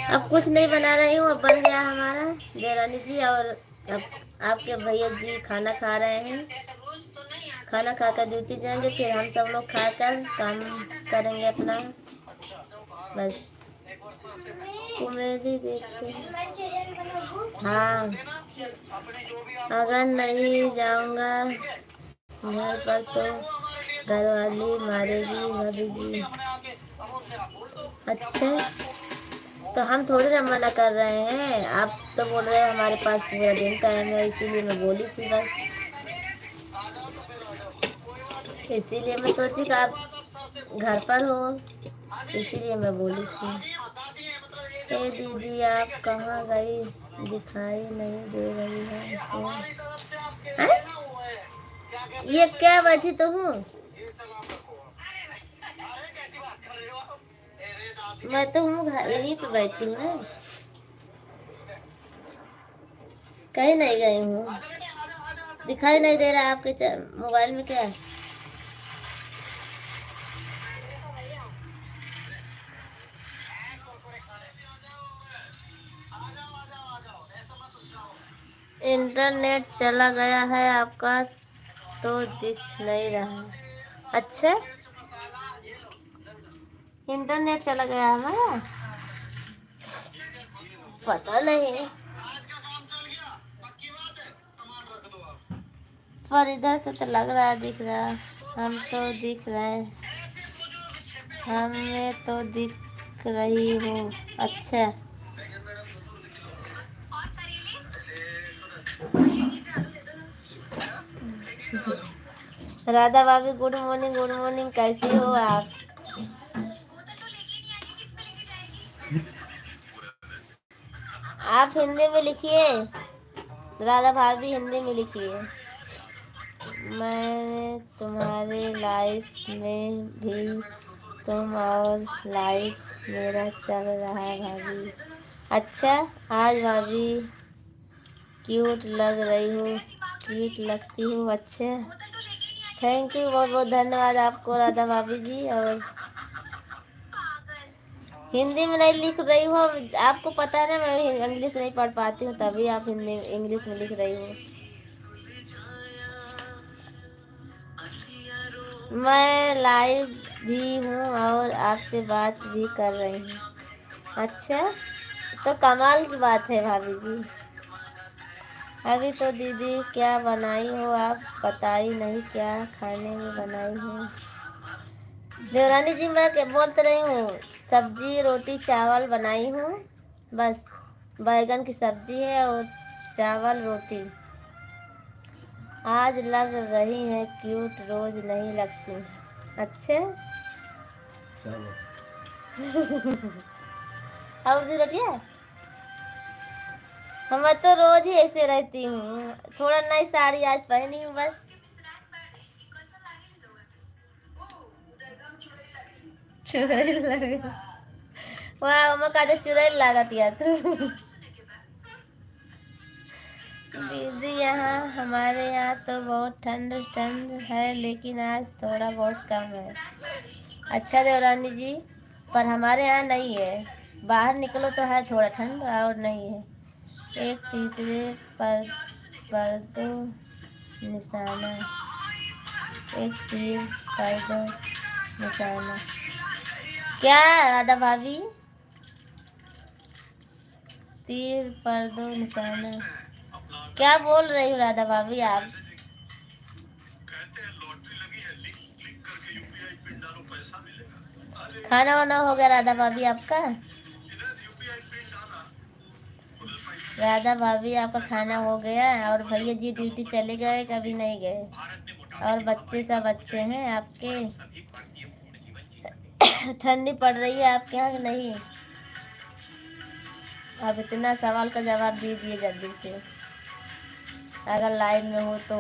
Speaker 1: अब कुछ नहीं बना रही हूँ, अब बन गया हमारा देरानी जी। और अब आपके भैया जी खाना खा रहे हैं, खाना खाकर ड्यूटी जाएंगे, फिर हम सब लोग खाकर काम करेंगे अपना, बस कॉमेडी देखते हैं। हाँ, अगर नहीं जाऊंगा घर पर तो घरवाली मारेगी भाभी जी। अच्छा, तो हम थोड़ी ना मना कर रहे हैं, आप तो बोल रहे हैं हमारे पास पूरा दिन टाइम है, इसीलिए मैं बोली थी बस। इसीलिए मैं सोची कि आप घर पर हो, इसीलिए मैं बोली थी। ए दीदी, आप कहाँ गई? दिखाई नहीं दे रही है तो। हैं? ये क्या बैठी तो हूँ? मैं तो हूँ यहीं पे बैठी हूँ ना, कहीं नहीं गई हूँ। दिखाई नहीं दे रहा है आपके मोबाइल में क्या? इंटरनेट चला गया है आपका तो दिख नहीं रहा है। अच्छा, इंटरनेट चला गया हमारा, पता नहीं, पर इधर से तो लग रहा है दिख रहा, हम तो दिख रहे, हमें तो दिख रही हूँ। अच्छा, राधा भाभी गुड मॉर्निंग, गुड मॉर्निंग, कैसी हो आप? आप हिंदी में लिखिए, राधा भाभी हिंदी में लिखिए। मैंने तुम्हारे लाइफ में भी तुम और लाइफ मेरा चल रहा है भाभी। अच्छा, आज भाभी क्यूट लग रही हो, क्यूट लगती हूँ। अच्छा, थैंक यू, बहुत बहुत धन्यवाद आपको राधा भाभी जी। और हिंदी में नहीं लिख रही हो, आपको पता है ना मैं इंग्लिश नहीं पढ़ पाती हूँ, तभी आप हिंदी इंग्लिश में लिख रही हो। मैं लाइव भी हूँ और आपसे बात भी कर रही हूँ। अच्छा, तो कमाल की बात है भाभी जी। अभी तो दीदी क्या बनाई हो आप, बताई नहीं, क्या खाने में बनाई हो? देवरानी जी, मैं बोलते रही हूँ, सब्जी रोटी चावल बनाई हूँ, बस बैगन की सब्जी है और चावल रोटी। आज लग रही है क्यूट, रोज नहीं लगती। अच्छा, और दी रोटी है? मैं तो रोज ही ऐसे रहती हूँ, थोड़ा नई साड़ी आज पहनी हूँ बस। चुड़ैल लगे, वाह मम्मा का चुड़ैल लागत या तू। दीदी, यहाँ हमारे यहाँ तो बहुत ठंड ठंड है, लेकिन आज थोड़ा बहुत कम है। अच्छा देवरानी जी, पर हमारे यहाँ नहीं है, बाहर निकलो तो है थोड़ा ठंड और नहीं है, एक तीसरे पर दो निशाना, एक तीर पर दो निशाना। क्या राधा भाभी? तीर पर दो निशाना क्या बोल रही हो राधा भाभी आप? खाना वाना हो गया राधा भाभी आपका? राधा भाभी आपका खाना हो गया? और भैया जी ड्यूटी चले गए कभी नहीं गए? और बच्चे सब अच्छे हैं आपके? ठंडी पड़ रही है आपके यहाँ कि नहीं? अब इतना सवाल का जवाब दीजिए जल्दी से, अगर लाइव में हो तो।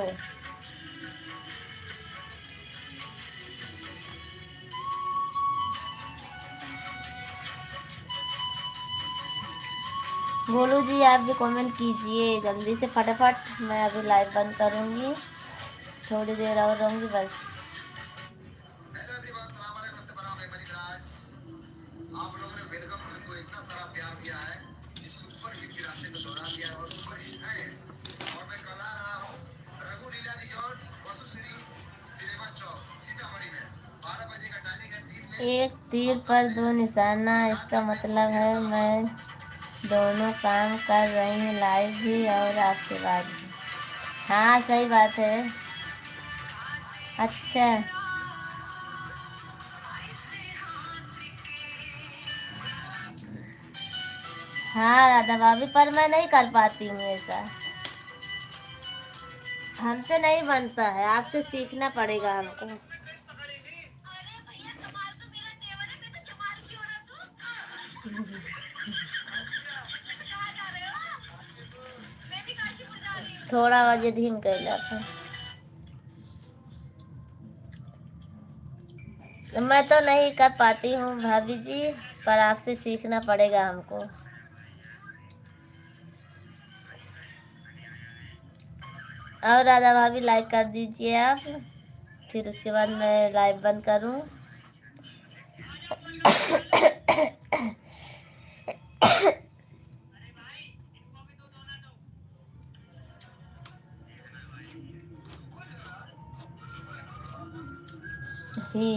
Speaker 1: गोलू जी आप भी कमेंट कीजिए जल्दी से फटाफट। मैं अभी लाइव बंद करूँगी, थोड़ी देर और रहूँगी बस।
Speaker 3: आप लोगों ने वेलकम को इतना सारा प्यार दिया है, इस सुपर हिट के रास्ते को दोहरा दिया है और सुपर हिट है। और मैं कल आ रहा हूँ रघु लीला रिजॉर्ट वसुश्री सिनेमा चौक सीतामढ़ी में 12 बजे का टाइमिंग है। 3 में
Speaker 1: एक तीर पर दो निशाना, इसका मतलब है मैं दोनों काम कर रही हूँ, लाइव भी और आपसे बात भी। हाँ सही बात है। अच्छा हाँ राधा भाभी, पर मैं नहीं कर पाती हूँ ऐसा, हमसे नहीं बनता है, आपसे सीखना पड़ेगा हमको। थोड़ा वजह धीम कैला था। मैं तो नहीं कर पाती हूँ भाभी जी, पर आपसे सीखना पड़ेगा हमको। और राधा भाभी लाइक कर दीजिए आप, फिर उसके बाद मैं लाइव बंद करूँ। ही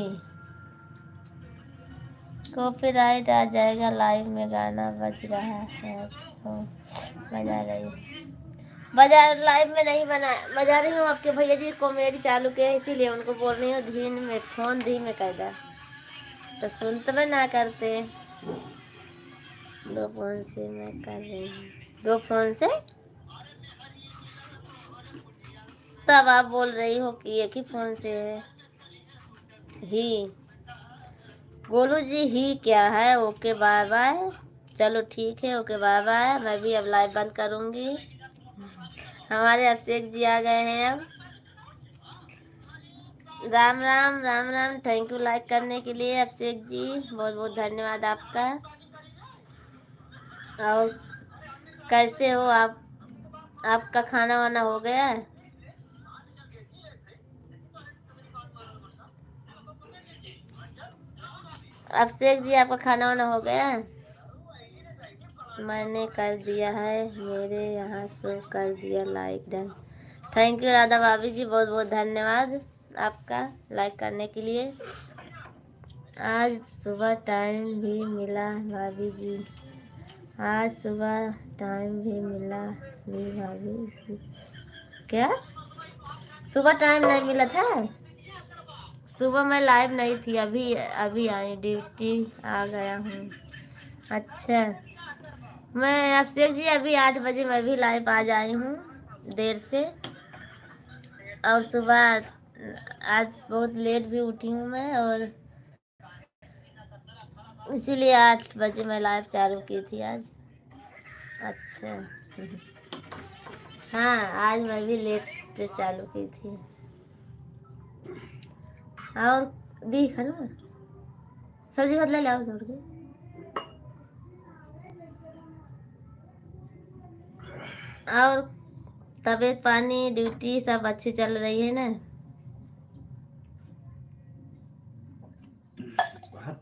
Speaker 1: कॉपीराइट आ जाएगा, लाइव में गाना बज रहा है तो बजा रही हूँ। बजा लाइव में नहीं बजा रही हूँ, आपके भैया जी कॉमेडी चालू के इसीलिए उनको बोल रही हूँ धीन में फोन धीमे कर दा, तो सुनते ना करते। दो फोन से मैं कर रही हूँ, दो फोन से, तब आप बोल रही हो कि एक ही फोन से है। ही गोलू जी ही क्या है? ओके बाय बाय, चलो ठीक है, ओके बाय बाय। मैं भी अब लाइव बंद करूँगी। हमारे अभिषेक जी आ गए हैं अब। Ram Ram Ram Ram, thank you like करने के लिए अभिषेक जी, बहुत बहुत धन्यवाद आपका। और कैसे हो आप? आपका खाना वाना हो गया है? अभिषेक जी आपका खाना वाना हो गया है? मैंने कर दिया है, मेरे यहाँ शो कर दिया like done. Thank you Radha भाभी जी, बहुत बहुत धन्यवाद आपका लाइक करने के लिए। आज सुबह टाइम भी मिला भाभी जी, आज सुबह टाइम भी मिला भी भाभी। क्या सुबह टाइम नहीं मिला था? सुबह मैं लाइव नहीं थी, अभी अभी आई, ड्यूटी आ गया हूँ। अच्छा मैं अभिषेक जी अभी 8 बजे मैं भी लाइव आ जाई हूँ देर से, और सुबह आज बहुत लेट भी उठी हूँ मैं, और इसीलिए 8 बजे मैं लाइव चालू की थी आज। अच्छा हाँ आज मैं भी लेट से चालू की थी। और दी खाना सब्जी भात ले लाओ छोड़ के। और तबीयत पानी ड्यूटी सब अच्छी चल रही है ना?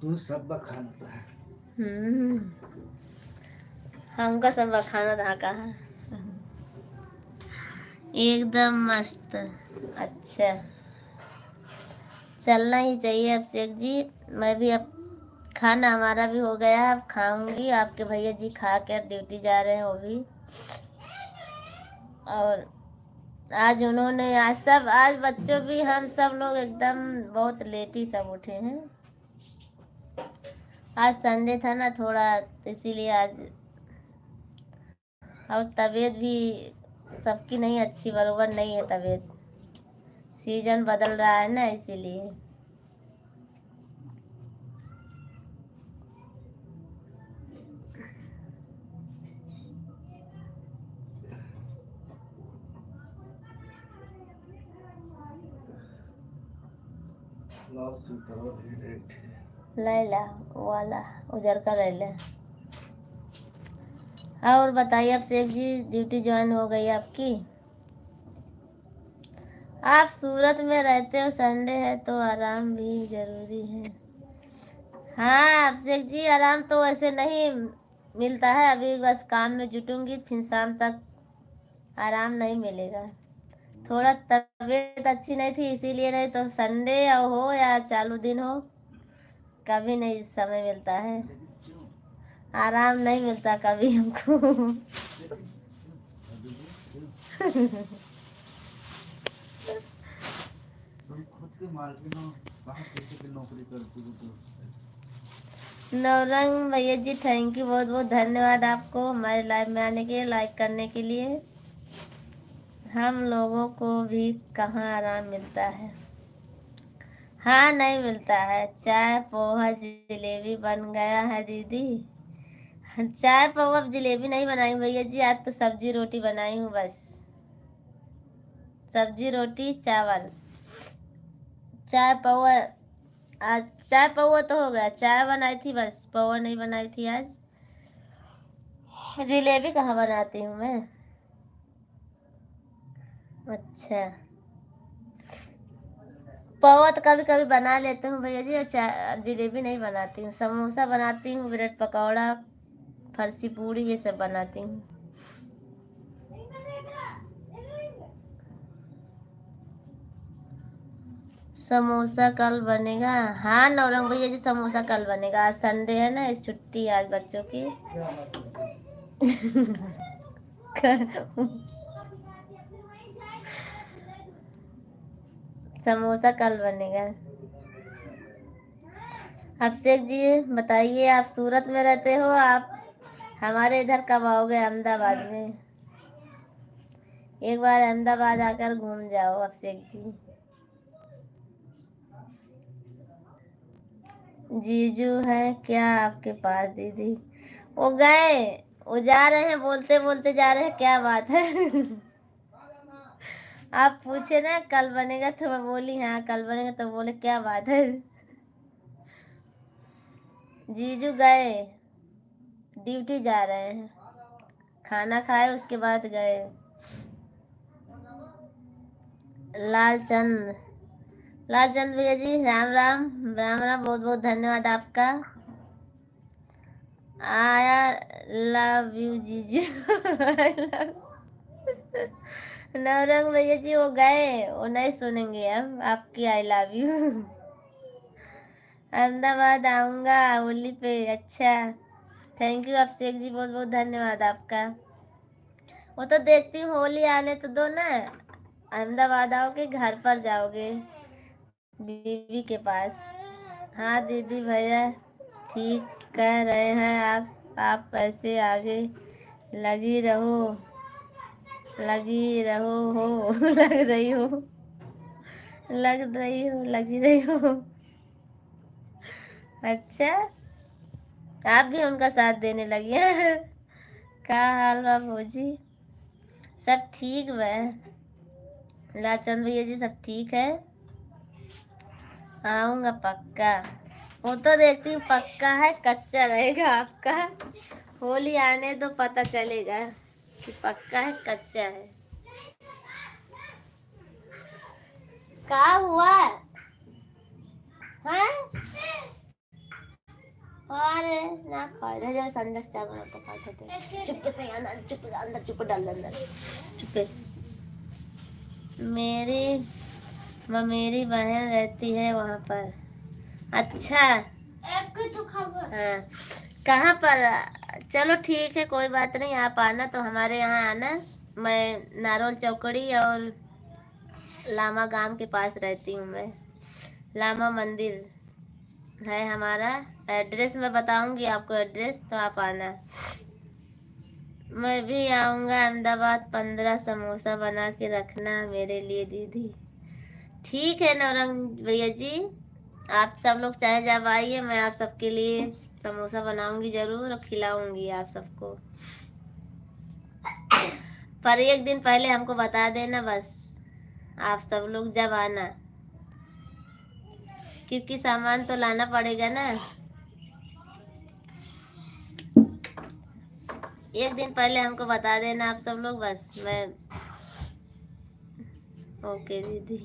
Speaker 3: तू सब खाना था।
Speaker 1: हमका सब खाना था कहा। एकदम मस्त। अच्छा, चलना ही चाहिए अभिषेक जी। मैं भी अब खाना हमारा भी हो गया है, अब खाऊंगी। आपके भैया जी खा कर ड्यूटी जा रहे हैं वो भी। और आज उन्होंने आज बच्चों भी हम सब लोग एकदम बहुत लेट ही सब उठे हैं। आज संडे था ना थोड़ा, तो इसीलिए आज। और तबीयत भी सबकी नहीं अच्छी, बरोबर नहीं है तबीयत। सीजन बदल रहा है ना, इसीलिए। लैला वाला उधर का लैला। और बताइए अभिषेक जी, ड्यूटी ज्वाइन हो गई आपकी? आप सूरत में रहते हो, संडे है तो आराम भी जरूरी है। हाँ अभिषेक जी, आराम तो वैसे नहीं मिलता है। अभी बस काम में जुटूंगी, फिर शाम तक आराम नहीं मिलेगा। थोड़ा तबीयत अच्छी नहीं थी इसीलिए, नहीं तो संडे हो या चालू दिन हो कभी नहीं समय मिलता है, आराम नहीं मिलता कभी हमको।
Speaker 3: खुद के मार्केट में बाहर कैसे की नौकरी करती हो तो?
Speaker 1: नवरंग भैया जी, थैंक यू, बहुत बहुत धन्यवाद आपको हमारे लाइव में आने के लिए, लाइक करने के लिए। हम लोगों को भी कहाँ आराम मिलता है। हाँ नहीं मिलता है। चाय पोहा जलेबी बन गया है दीदी। चाय पोहा जलेबी नहीं बनाई हूँ भैया जी, आज तो सब्जी रोटी बनाई हूँ बस। सब्जी रोटी चावल। चाय पोहा, आज चाय पोहा तो हो गया, चाय बनाई थी बस, पोहा नहीं बनाई थी आज। जलेबी कहाँ बनाती हूँ मैं। अच्छा, पोहा तो कभी कभी बना लेती हूँ भैया जी, और जलेबी नहीं बनाती हूँ। समोसा बनाती हूँ, ब्रेड पकौड़ा, फरसी पूड़ी, ये सब बनाती हूँ। समोसा कल बनेगा। हाँ नौरंग भैया जी, समोसा कल बनेगा। आज संडे है ना, इस छुट्टी आज बच्चों की। समोसा कल बनेगा। अभिषेक जी बताइए, आप सूरत में रहते हो, आप हमारे इधर कब आओगे अहमदाबाद में? एक बार अहमदाबाद आकर घूम जाओ अभिषेक जी। जीजू है क्या आपके पास दीदी? वो गए, वो जा रहे हैं, बोलते बोलते जा रहे हैं, क्या बात है? आप पूछे ना कल बनेगा, तो मैं बोली हाँ कल बनेगा, तो बोले क्या बात है। जीजू गए, ड्यूटी जा रहे हैं, खाना खाए उसके बाद गए। लालचंद, लालचंद भैया जी, राम राम। राम राम, बहुत बहुत धन्यवाद आपका। आया, लव यू जीजू। नवरंग भैया जी वो गए, वो नहीं सुनेंगे अब आपकी आई लव यू। अहमदाबाद आऊँगा होली पे। अच्छा, थैंक यू अभिषेक जी, बहुत बहुत धन्यवाद आपका। वो तो देखती हूँ, होली आने तो दो ना, अहमदाबाद आओगे, घर पर जाओगे बीवी के पास। हाँ दीदी भैया ठीक कह रहे हैं आप ऐसे आगे लगी रहो, लगी रहो हो। लग रही हो, लग रही हो, लगी रही हो। अच्छा, आप भी उनका साथ देने लगी हैं। क्या हाल बा भौजी? सब ठीक बा? लाचंद भैया जी सब ठीक है? आऊँगा पक्का। वो तो देखती हूँ पक्का है, कच्चा रहेगा आपका। होली आने दो, पता चलेगा कि पक्का है कच्चा है। क्या हुआ हाँ? अरे ना खाए जब संजक चावल तो खाते थे। चुप पे अंदर, चुप अंदर, चुप डाल अंदर, चुप। मेरी मेरी बहन रहती है वहाँ पर। अच्छा,
Speaker 2: एक तो खबर
Speaker 1: हाँ, कहाँ पर? चलो ठीक है, कोई बात नहीं, आप आना तो हमारे यहाँ आना। मैं नारोल चौकड़ी और लामा गांव के पास रहती हूँ मैं। लामा मंदिर है हमारा। एड्रेस मैं बताऊंगी आपको, एड्रेस तो आप आना। मैं भी आऊँगा अहमदाबाद। 15 समोसा बना के रखना मेरे लिए दीदी। ठीक है नौरंग भैया जी, आप सब लोग चाहे जब आइए, मैं आप सबके लिए समोसा बनाऊंगी जरूर और खिलाऊंगी आप सबको। पर एक दिन पहले हमको बता देना बस, आप सब लोग जब आना, क्योंकि सामान तो लाना पड़ेगा ना। एक दिन पहले हमको बता देना आप सब लोग बस। मैं ओके दीदी।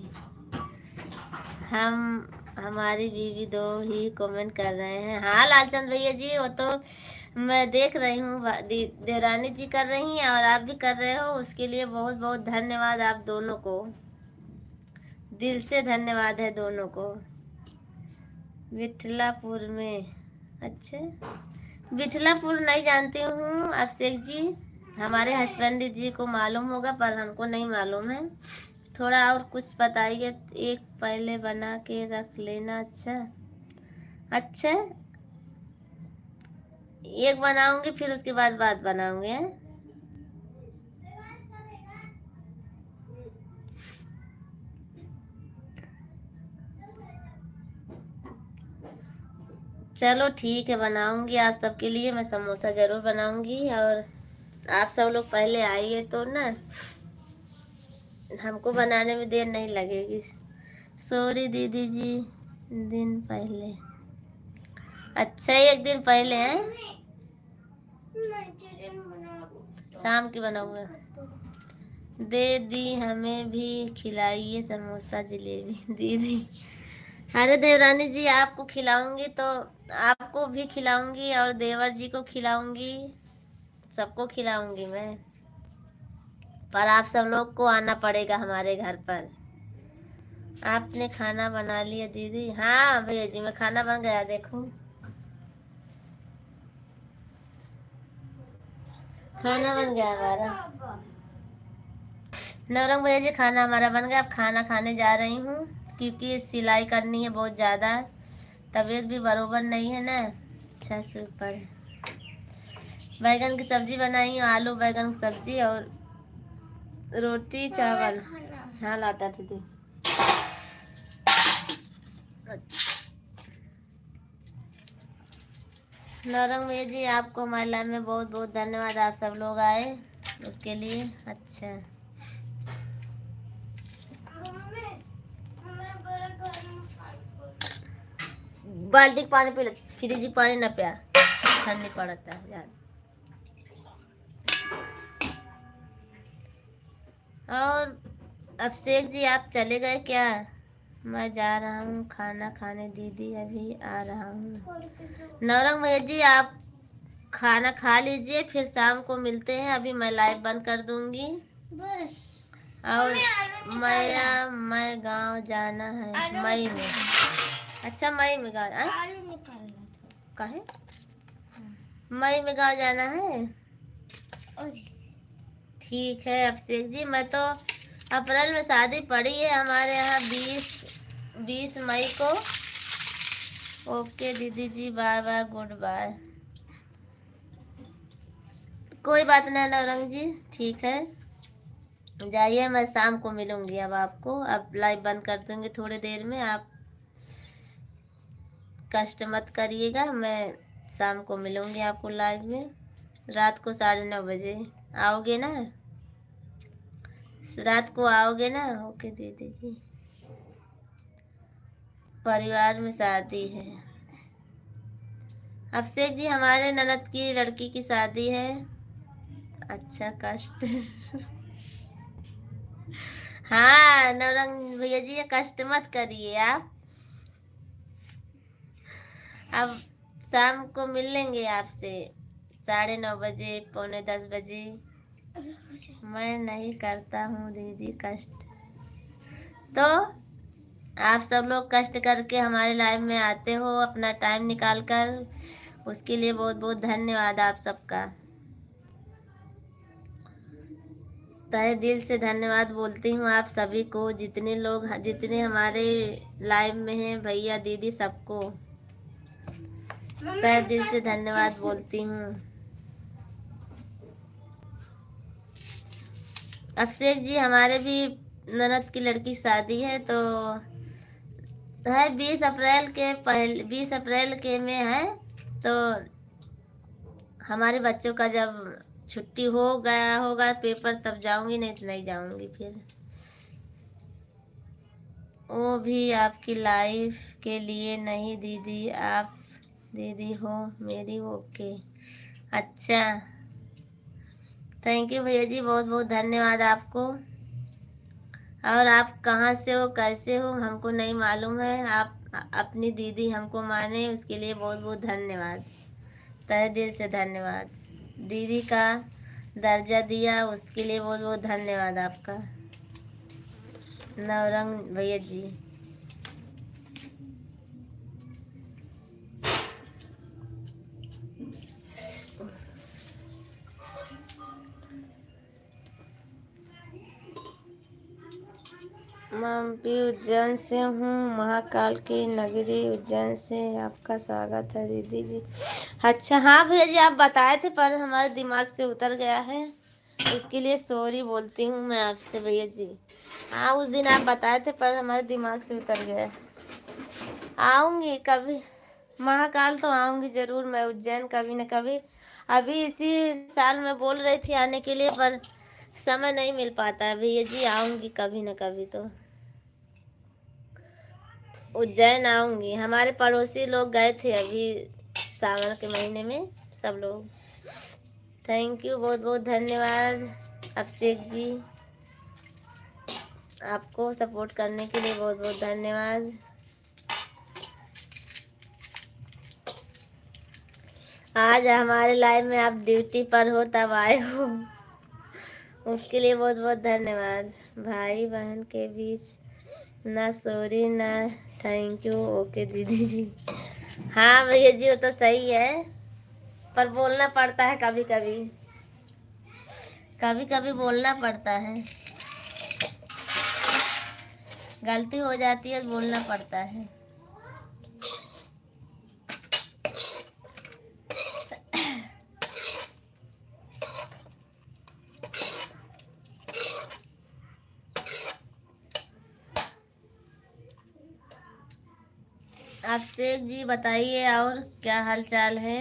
Speaker 1: हमारी बीवी दो ही कमेंट कर रहे हैं। हाँ लालचंद भैया जी, वो तो मैं देख रही हूँ, देवरानी जी कर रही हैं और आप भी कर रहे हो, उसके लिए बहुत बहुत धन्यवाद आप दोनों को। दिल से धन्यवाद है दोनों को। विठलापुर में? अच्छा, विठलापुर नहीं जानती हूँ अभिषेक जी, हमारे हस्बैंड जी को मालूम होगा पर हमको नहीं मालूम है। थोड़ा और कुछ बताइए। एक पहले बना के रख लेना। अच्छा अच्छा, एक बनाऊंगी फिर उसके बाद बात बनाऊंगी हैं? चलो ठीक है, बनाऊंगी आप सबके लिए। मैं समोसा ज़रूर बनाऊंगी और आप सब लोग पहले आइए तो ना, हमको बनाने में देर नहीं लगेगी। सॉरी दीदी जी, दिन पहले। अच्छा, एक दिन पहले है, शाम की बनाऊंगा। दे दी, हमें भी खिलाइए समोसा जलेबी दीदी। अरे देवरानी जी, आपको खिलाऊंगी तो आपको भी खिलाऊंगी और देवर जी को खिलाऊंगी, सबको खिलाऊंगी मैं। पर आप सब लोग को आना पड़ेगा हमारे घर पर। आपने खाना बना लिया दीदी? हाँ भैया जी, मैं खाना बन गया, देखो खाना बन गया हमारा। नौरंग भैया जी, खाना हमारा बन गया। अब खाना खाने जा रही हूँ, क्योंकि सिलाई करनी है बहुत ज़्यादा, तबीयत भी बरोबर नहीं है ना। अच्छा से ऊपर बैगन की सब्जी बनाई हूँ, आलू बैगन की सब्जी और रोटी चावल। हाँ लाटा दीदी। नौरंग भैया जी, आपको हमारे लाइफ में बहुत बहुत धन्यवाद, आप सब लोग आए उसके लिए। अच्छा, बाल्टी का पानी पी ले, फ्रिज का पानी न पिया, ठंडी पड़ता है यार। और अभिषेक जी, आप चले गए क्या? मैं जा रहा हूँ खाना खाने दीदी, अभी आ रहा हूँ। नौरंग भैया जी, आप खाना खा लीजिए, फिर शाम को मिलते हैं। अभी मैं लाइव बंद कर दूंगी
Speaker 2: बस।
Speaker 1: और मैं गांव जाना है मई में। अच्छा, मई में गाँव?
Speaker 2: आलू निकालना
Speaker 1: काहे? मई में गाँव जाना है?
Speaker 2: और
Speaker 1: ठीक है अभिषेक जी, मैं तो अप्रैल में शादी पड़ी है हमारे यहाँ, 20 मई को। ओके दीदी जी, बाय बाय, गुड बाय। कोई बात नहीं नौरंग जी, ठीक है, जाइए, मैं शाम को मिलूंगी अब आपको। अब लाइव बंद कर दूंगी थोड़ी देर में, आप कष्ट मत करिएगा। मैं शाम को मिलूंगी आपको लाइव में, रात को 9:30 बजे। आओगे ना? रात को आओगे ना? ओके दीदी जी, परिवार में शादी है। अभिषेक जी, हमारे ननद की लड़की की शादी है। अच्छा, कष्ट हाँ नौरंग भैया जी, ये कष्ट मत करिए आप। अब शाम को मिल लेंगे आपसे 9:30 बजे, 9:45 बजे। मैं नहीं करता हूँ दीदी कष्ट। तो आप सब लोग कष्ट करके हमारे लाइव में आते हो अपना टाइम निकाल कर, उसके लिए बहुत बहुत धन्यवाद आप सबका। तहे दिल से धन्यवाद बोलती हूँ आप सभी को, जितने लोग जितने हमारे लाइव में हैं, भैया दीदी सबको तहे दिल से धन्यवाद बोलती हूँ। अभिषेक जी, हमारे भी ननद की लड़की शादी है, तो है 20 अप्रैल के पहले, 20 अप्रैल के में है, तो हमारे बच्चों का जब छुट्टी हो गया होगा पेपर तब जाऊंगी, नहीं तो नहीं जाऊंगी फिर। वो भी आपकी लाइफ के लिए नहीं दीदी, आप दीदी हो मेरी। ओके, अच्छा, थैंक यू भैया जी, बहुत बहुत धन्यवाद आपको। और आप कहाँ से हो, कैसे हो, हमको नहीं मालूम है। आप अपनी दीदी हमको माने, उसके लिए बहुत बहुत धन्यवाद, तहे दिल से धन्यवाद। दीदी का दर्जा दिया उसके लिए बहुत बहुत धन्यवाद आपका, नवरंग भैया जी। मैं भी उज्जैन से हूँ, महाकाल की नगरी उज्जैन से आपका स्वागत है दीदी जी। अच्छा, हाँ भैया जी, आप बताए थे पर हमारे दिमाग से उतर गया है, उसके लिए सॉरी बोलती हूँ मैं आपसे भैया जी। हाँ, उस दिन आप बताए थे पर हमारे दिमाग से उतर गया। आऊँगी कभी, महाकाल तो आऊँगी ज़रूर मैं उज्जैन, कभी न कभी। अभी इसी साल मैं बोल रही थी आने के लिए, पर समय नहीं मिल पाता है भैया जी। आऊँगी कभी न कभी तो उज्जैन आऊँगी। हमारे पड़ोसी लोग गए थे अभी सावन के महीने में सब लोग। थैंक यू, बहुत बहुत धन्यवाद अभिषेक जी, आपको सपोर्ट करने के लिए बहुत बहुत धन्यवाद। आज हमारे लाइव में आप ड्यूटी पर हो तब आए हो, उसके लिए बहुत बहुत धन्यवाद। भाई बहन के बीच ना सॉरी ना थैंक यू। ओके दीदी जी, हाँ भैया जी, वो तो सही है, पर बोलना पड़ता है कभी कभी, कभी कभी बोलना पड़ता है, गलती हो जाती है, बोलना पड़ता है। अभिषेक जी बताइए और क्या हाल चाल है।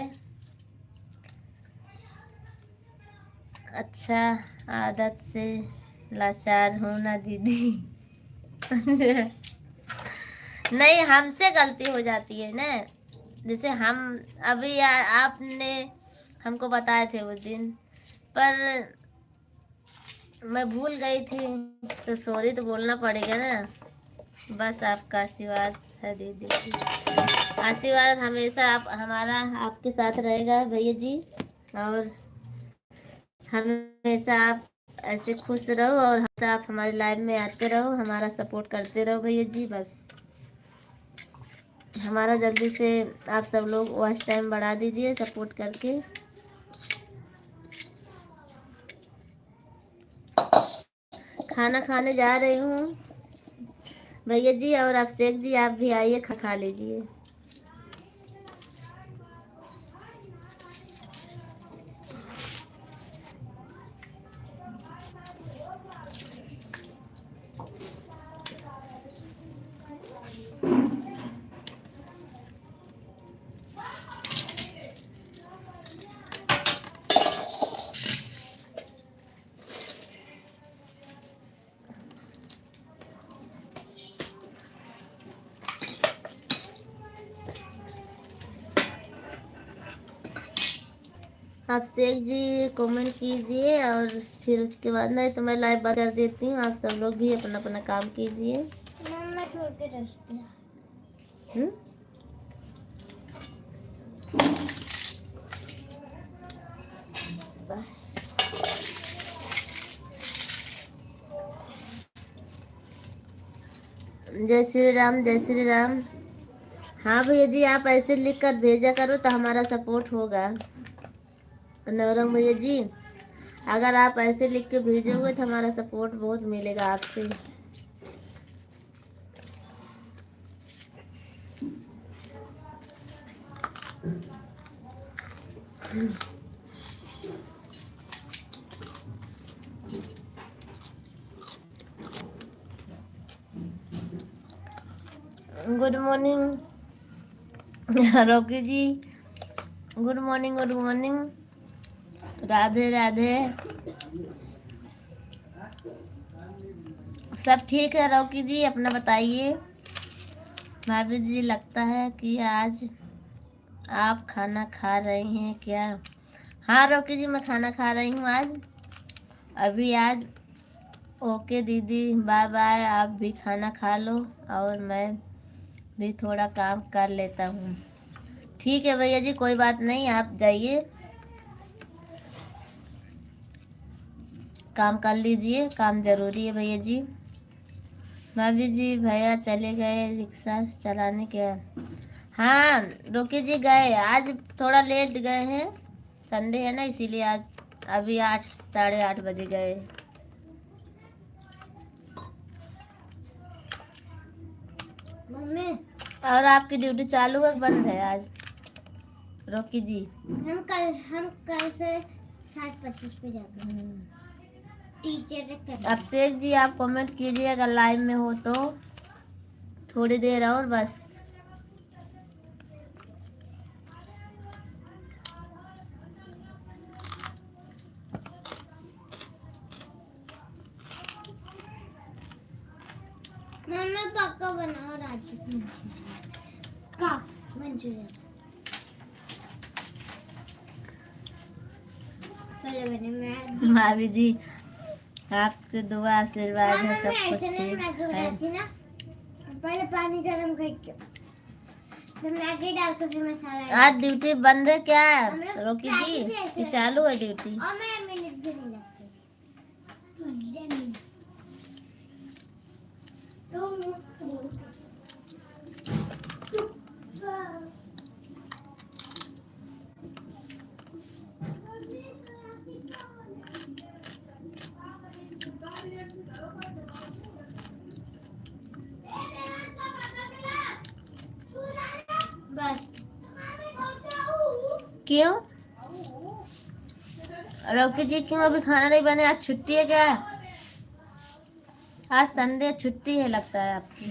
Speaker 1: अच्छा, आदत से लाचार हूँ ना दीदी। नहीं, हमसे गलती हो जाती है ना, जैसे हम अभी आपने हमको बताए थे उस दिन, पर मैं भूल गई थी, तो सॉरी तो बोलना पड़ेगा ना। बस आपका आशीर्वाद है दीदी जी, आशीर्वाद हमेशा आप हमारा आपके साथ रहेगा भैया जी, और हमेशा आप ऐसे खुश रहो और हमेशा आप हमारे लाइव में आते रहो, हमारा सपोर्ट करते रहो भैया जी। बस हमारा जल्दी से आप सब लोग वॉच टाइम बढ़ा दीजिए सपोर्ट करके। खाना खाने जा रही हूँ भैया जी, और अभिषेक जी आप भी आइए, खा लीजिए। अभिषेक जी कमेंट कीजिए, और फिर उसके बाद नहीं तो मैं लाइव बंद कर देती हूँ। आप सब लोग भी अपना अपना काम कीजिए।
Speaker 2: मैं छोड़ के रखती हूँ।
Speaker 1: बस जय श्री राम, जय श्री राम। हाँ भैया जी, आप ऐसे लिख कर भेजा करो तो हमारा सपोर्ट होगा। नवरंग भैया जी, अगर आप ऐसे लिख के भेजोगे तो हमारा सपोर्ट बहुत मिलेगा आपसे। Good morning Rocky ji, good morning, good morning. Radhe Radhe. सब ठीक है रॉकी जी, अपना बताइए। भाभी जी, लगता है कि आज आप खाना खा रही हैं क्या? हाँ रॉकी जी, मैं खाना खा रही हूँ आज, अभी आज। ओके दीदी, बाय बाय। आप भी खाना खा लो और मैं भी थोड़ा काम कर लेता हूँ। ठीक है भैया जी, कोई बात नहीं, आप जाइए काम कर लीजिए, काम ज़रूरी है भैया जी। भाभी जी, भैया चले गए रिक्शा चलाने क्या? हाँ रोकी जी, गए आज, थोड़ा लेट गए हैं, संडे है ना इसीलिए आज अभी 8 साढ़े 8 बजे गए।
Speaker 2: मम्मी,
Speaker 1: और आपकी ड्यूटी चालू है बंद है आज रोकी जी?
Speaker 2: हम कल से 7:25 पे जाते हैं। टीचर
Speaker 1: अभिषेक जी, आप कमेंट कीजिए अगर लाइव में हो तो, थोड़ी देर और बस।
Speaker 2: मम्मी पक्का बनाओ राजू का मंचूरियन। पहले बने मैं
Speaker 1: भाभी जी, आपकी दुआ आशीर्वाद है, सब कुछ ठीक है।
Speaker 2: ना पहले पानी गरम करके फिर मैगी डाल के फिर मसाला।
Speaker 1: आज ड्यूटी बंद है क्या रोकी जी कि चालू है ड्यूटी?
Speaker 2: और मैं मिनट भी नहीं लगते। बस
Speaker 1: क्यों रोकी जी, क्यों अभी खाना नहीं बने? आज छुट्टी है क्या? आज संडे छुट्टी है लगता है आपकी।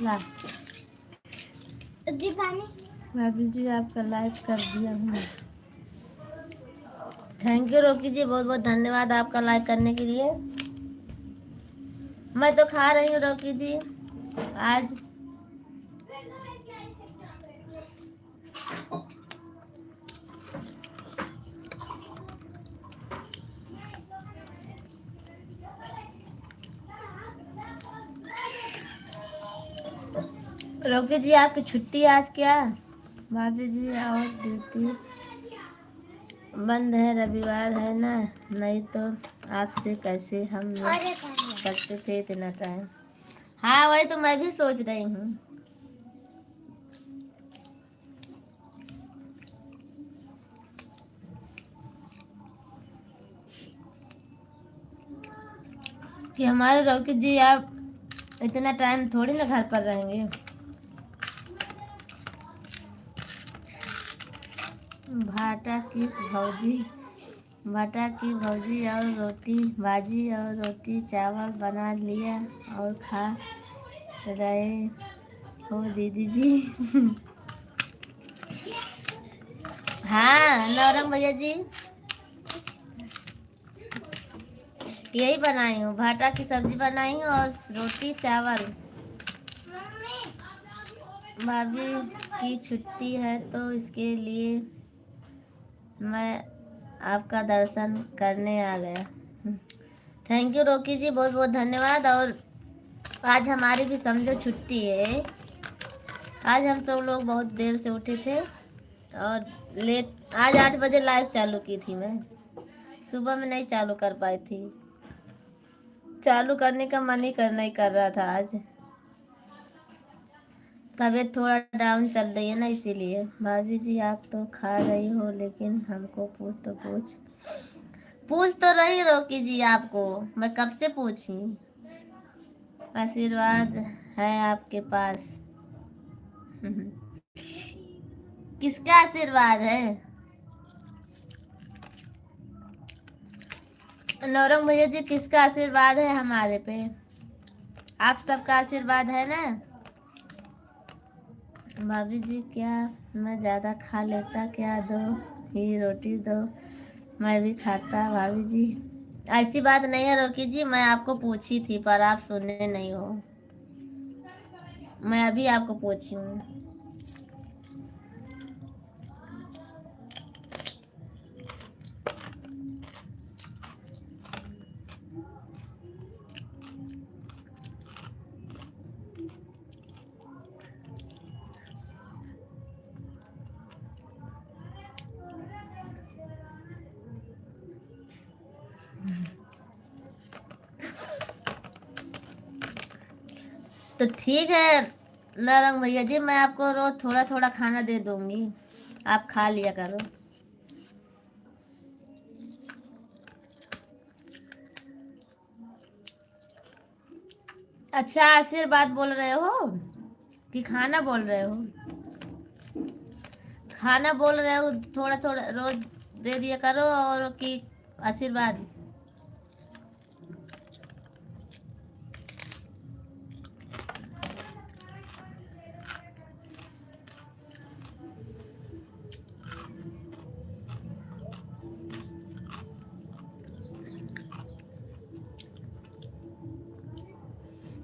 Speaker 1: ला
Speaker 2: जी पानी।
Speaker 1: भाभी जी, आपका लाइव कर दिया हूँ। थैंक यू रोकी जी, बहुत बहुत धन्यवाद आपका लाइक करने के लिए। मैं तो खा रही हूँ रोकी जी आज। रोकी जी, आपकी छुट्टी आज क्या? भाभी जी, और ड्यूटी बंद है, रविवार है ना, नहीं तो आपसे कैसे हम करते थे इतना टाइम। हाँ वही तो मैं भी सोच रही हूँ। कि हमारे रोकी जी, आप इतना टाइम थोड़ी ना घर पर रहेंगे। भाटा की भौजी और रोटी भाजी और रोटी चावल बना लिया और खा रहे हो दीदी जी। हाँ नौरंग भैया जी, यही बनाई हूँ, भाटा की सब्जी बनाई हूँ और रोटी चावल। भाभी की छुट्टी है तो इसके लिए मैं आपका दर्शन करने आ गया। थैंक यू रोकी जी, बहुत बहुत धन्यवाद। और आज हमारी भी समझो छुट्टी है। आज हम सब लोग बहुत देर से उठे थे और लेट आज 8 बजे लाइव चालू की थी मैं। सुबह में नहीं चालू कर पाई थी। चालू करने का मन ही नहीं कर रहा था आज। तबीयत थोड़ा डाउन चल रही है ना, इसीलिए। भाभी जी आप तो खा रही हो, लेकिन हमको पूछ तो रही रोकी जी आपको। मैं कब से पूछी। आशीर्वाद है आपके पास। किसका आशीर्वाद है? नौरंग भैया जी, किसका आशीर्वाद है हमारे पे? आप सबका आशीर्वाद है ना। भाभी जी क्या मैं ज़्यादा खा लेता क्या? दो ही रोटी दो, मैं भी खाता। भाभी जी ऐसी बात नहीं है रोकी जी, मैं आपको पूछी थी पर आप सुनने नहीं हो। मैं अभी आपको पूछी हूँ। तो ठीक है नौरंग भैया जी, मैं आपको रोज थोड़ा थोड़ा खाना दे दूंगी, आप खा लिया करो। अच्छा आशीर्वाद बोल रहे हो कि खाना बोल रहे हो? खाना बोल रहे हो, थोड़ा थोड़ा रोज दे दिया करो, और कि आशीर्वाद?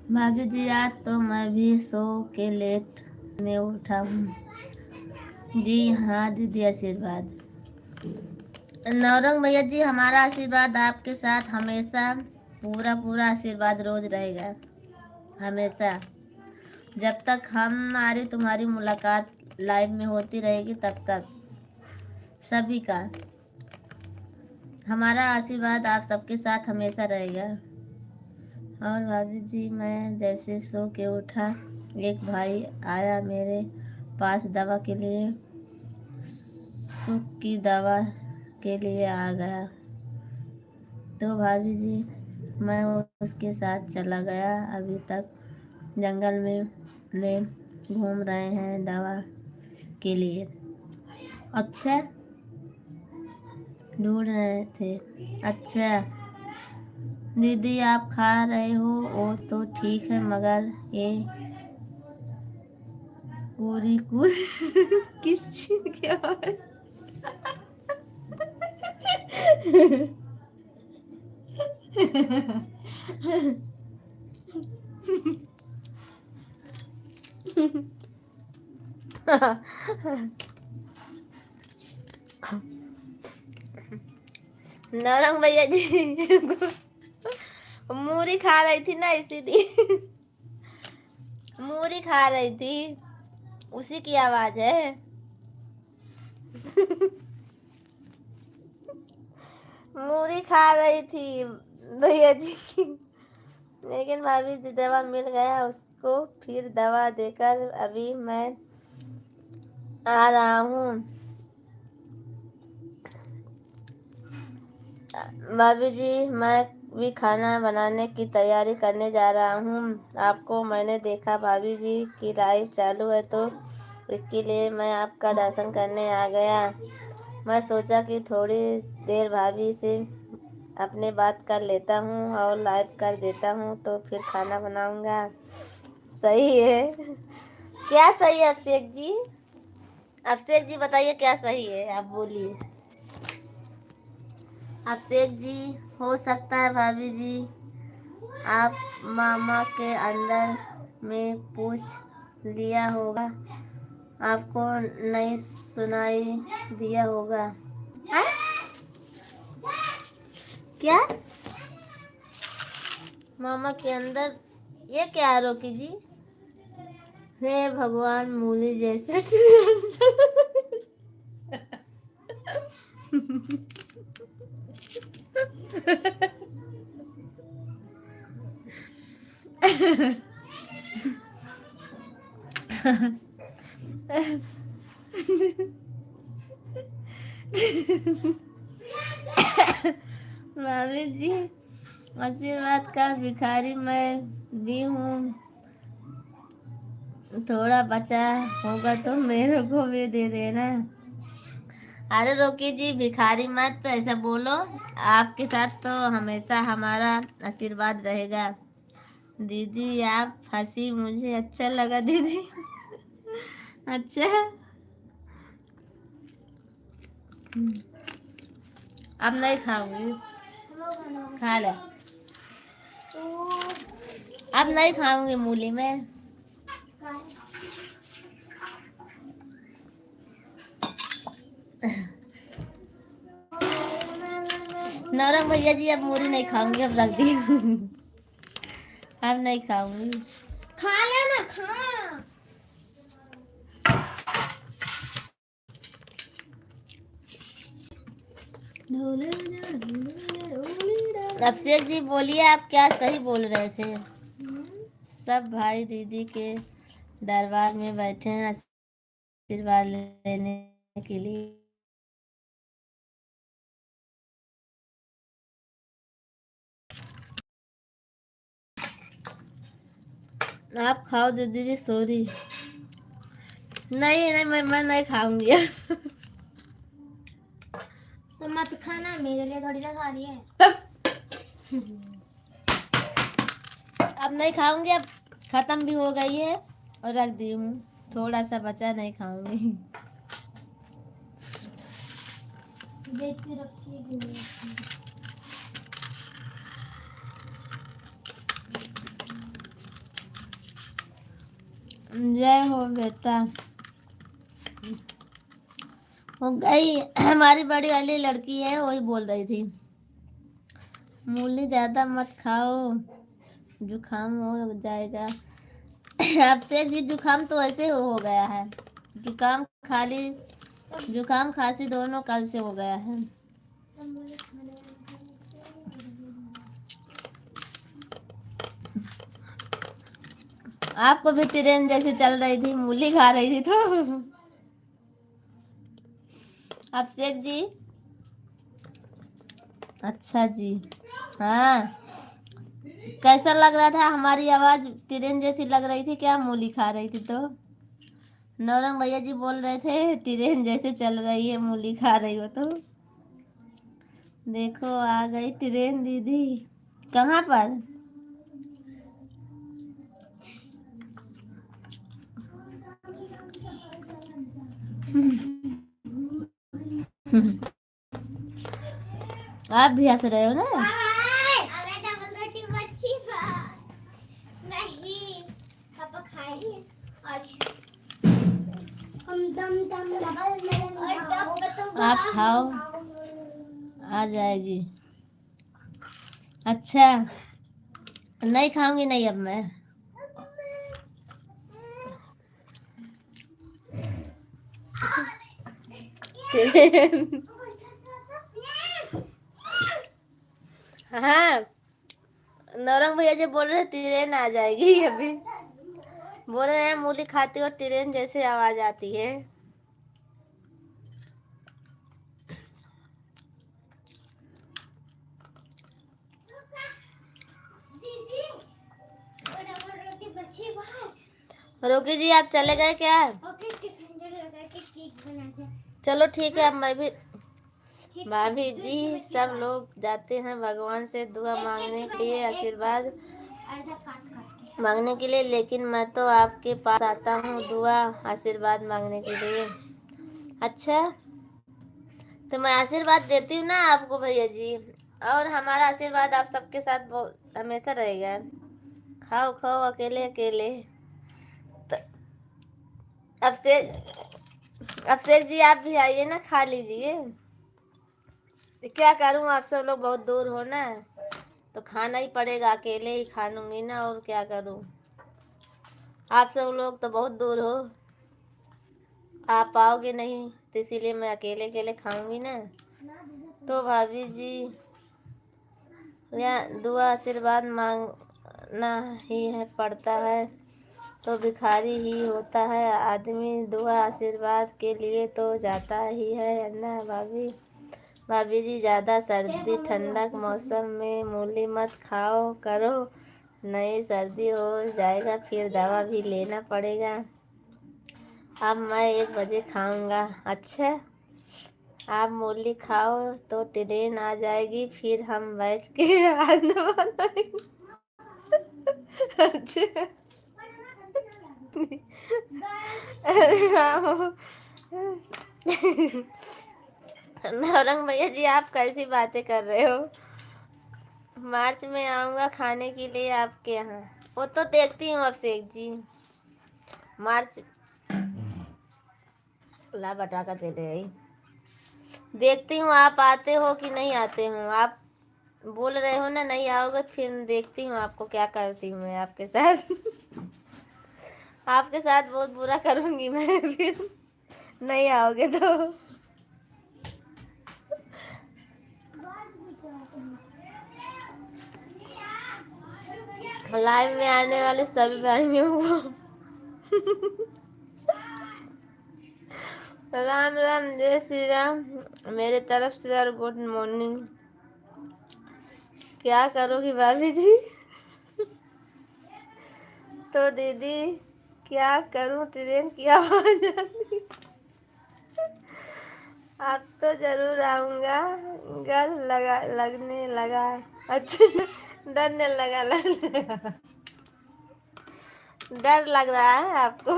Speaker 1: भाभी जी आज तो मैं भी सो के लेट में उठा हूँ। जी हाँ दीदी, आशीर्वाद। नौरंग भैया जी, हमारा आशीर्वाद आपके साथ हमेशा, पूरा पूरा आशीर्वाद रोज रहेगा, हमेशा। जब तक हमारी तुम्हारी मुलाकात लाइव में होती रहेगी तब तक सभी का हमारा आशीर्वाद आप सबके साथ हमेशा रहेगा। और भाभी जी मैं जैसे सो के उठा, एक भाई आया मेरे पास दवा के लिए, सुख की दवा के लिए आ गया। तो भाभी जी मैं उसके साथ चला गया। अभी तक जंगल में घूम रहे हैं दवा के लिए। अच्छा, ढूंढ रहे थे। अच्छा दीदी आप खा रहे हो वो तो ठीक है, मगर ये पूरी किस चीज की आवाज? नौरंग भैया जी मूरी खा रही थी ना, इसीलिए। मूरी खा रही थी, उसी की आवाज है। मूरी खा रही थी भैया जी की। लेकिन भाभी जी दवा मिल गया उसको, फिर दवा देकर अभी मैं आ रहा हूँ। भाभी जी मैं भी खाना बनाने की तैयारी करने जा रहा हूँ। आपको मैंने देखा भाभी जी की लाइव चालू है, तो इसके लिए मैं आपका दर्शन करने आ गया। मैं सोचा कि थोड़ी देर भाभी से अपने बात कर लेता हूँ और लाइव कर देता हूँ, तो फिर खाना बनाऊँगा। सही है। क्या सही है अभिषेक जी? अभिषेक जी बताइए क्या सही है, आप बोलिए। अभिषेक जी हो सकता है भाभी जी आप मामा के अंदर में पूछ लिया होगा, आपको नहीं सुनाई दिया होगा। हाँ? क्या मामा के अंदर? ये क्या है रोकी जी? हे भगवान, मूली जैसे मामी जी, आशीर्वाद का भिखारी मैं भी हूँ, थोड़ा बचा होगा तो मेरे को भी दे देना। अरे रोकी जी, भिखारी मत ऐसा बोलो, आपके साथ तो हमेशा हमारा आशीर्वाद रहेगा। दीदी आप हंसी मुझे अच्छा लगा दीदी। अच्छा, अब नहीं खाऊंगी, खा ले। अब नहीं खाऊंगी मूली में। नौरंग भैया जी, अब मूली नहीं खाऊंगी, अब रख दी। अब नहीं खाऊंगी।
Speaker 2: खा लेना, खा।
Speaker 1: अभिषेक जी बोलिए, आप क्या सही बोल रहे थे। सब भाई दीदी के दरबार में बैठे हैं आशीर्वाद लेने के लिए। आप खाओ दीदी जी, सॉरी। नहीं नहीं, मैं नहीं खाऊंगी।
Speaker 2: तो मत खाना, मेरे लिए थोड़ी ना खा रही है।
Speaker 1: अब नहीं खाऊंगी, अब खत्म भी हो गई है और रख दी हूँ। थोड़ा सा बचा, नहीं खाऊंगी।
Speaker 2: देख के रखिए।
Speaker 1: जय हो बेटा। हो गई, हमारी बड़ी वाली लड़की है, वही बोल रही थी मूली ज्यादा मत खाओ, जुकाम हो जाएगा। अब से जी जुकाम तो ऐसे हो गया है, जुकाम खाली, जुकाम खांसी दोनों कल से हो गया है। आपको भी ट्रेन जैसे चल रही थी, मूली खा रही थी तो। अभिषेक जी, अच्छा जी, हाँ। कैसा लग रहा था, हमारी आवाज ट्रेन जैसी लग रही थी क्या, मूली खा रही थी तो। नौरंग भैया जी बोल रहे थे ट्रेन जैसे चल रही है, मूली खा रही हो तो। देखो आ गई ट्रेन दीदी। कहाँ पर। आप भी हंस रहे हो ना।
Speaker 2: अबे डबल रोटी बची बात नहीं, पापा खाएंगे आज। हम दम दम और डब तो
Speaker 1: आप खाओ, आ जाएगी। अच्छा, नहीं खाऊंगी, नहीं अब मैं। हाँ, नौरंग भैया जी बोल रहे हैं ट्रेन आ जाएगी अभी। बोल रहे हैं मूली खाती हो ट्रेन जैसे आवाज आती है।
Speaker 2: दीदी वो डबल रोटी बची बाहर।
Speaker 1: रोकी जी, आप चले गए क्या।
Speaker 2: ओके, इसके सेंटर लगा के केक बना दे।
Speaker 1: चलो ठीक है, अब मैं भी,
Speaker 2: ठीक,
Speaker 1: भाभी
Speaker 2: दूध
Speaker 1: जी
Speaker 2: की बची
Speaker 1: सब
Speaker 2: बाहर।
Speaker 1: लोग जाते हैं भगवान से दुआ
Speaker 2: एक
Speaker 1: मांगने
Speaker 2: केक
Speaker 1: के
Speaker 2: बना
Speaker 1: लिए,
Speaker 2: दे, एक
Speaker 1: आशीर्वाद
Speaker 2: आधा काट काट के।
Speaker 1: मांगने के लिए, लेकिन मैं तो आपके पास आता हूँ दुआ आशीर्वाद मांगने के लिए। अच्छा, तो मैं आशीर्वाद देती हूँ ना आपको भैया जी, और हमारा आशीर्वाद आप सबके साथ हमेशा रहेगा। खाओ खाओ, अकेले अकेले। तो अभिषेक जी आप भी आइए ना, खा लीजिए। क्या करूँ, आप सब लोग बहुत दूर हो ना, तो खाना ही पड़ेगा, अकेले ही खा लूंगी ना, और क्या करूँ। आप सब लोग तो बहुत दूर हो, आप आओगे नहीं, तो इसीलिए मैं अकेले अकेले खाऊंगी ना। तो भाभी जी या दुआ आशीर्वाद मांगना ही है पड़ता है तो भिखारी ही होता है आदमी। दुआ आशीर्वाद के लिए तो जाता ही है ना भाभी। भाभी जी ज़्यादा सर्दी ठंडक मौसम में मूली मत खाओ करो, नहीं सर्दी हो जाएगा फिर दवा भी लेना पड़ेगा। अब मैं 1 बजे खाऊंगा। अच्छा, आप मूली खाओ तो ट्रेन आ जाएगी फिर हम बैठ के खाना बनाएंगे। अच्छा अरे हाँ। नौरंग भैया जी आप कैसी बातें कर रहे हो। मार्च में आऊँगा खाने के लिए आपके यहाँ। वो तो देखती हूँ अभिषेक जी। मार्च ला बटाका चले गई। देखती हूँ आप आते हो कि नहीं आते हो। आप बोल रहे हो ना नहीं आओगे, फिर देखती हूँ आपको क्या करती हूँ मैं आपके साथ। आपके साथ बहुत बुरा करूँगी मैं फिर नहीं आओगे तो। लाइव में आने वाले सभी भाइयों को राम राम, जय श्री राम मेरे तरफ से और गुड मॉर्निंग। क्या करोगी भाभी जी। तो दीदी क्या करूं, ट्रेन की आवाज आती। अब तो जरूर आऊंगा। लगने लगा। अच्छा, डरने लगा। डर लग रहा है आपको,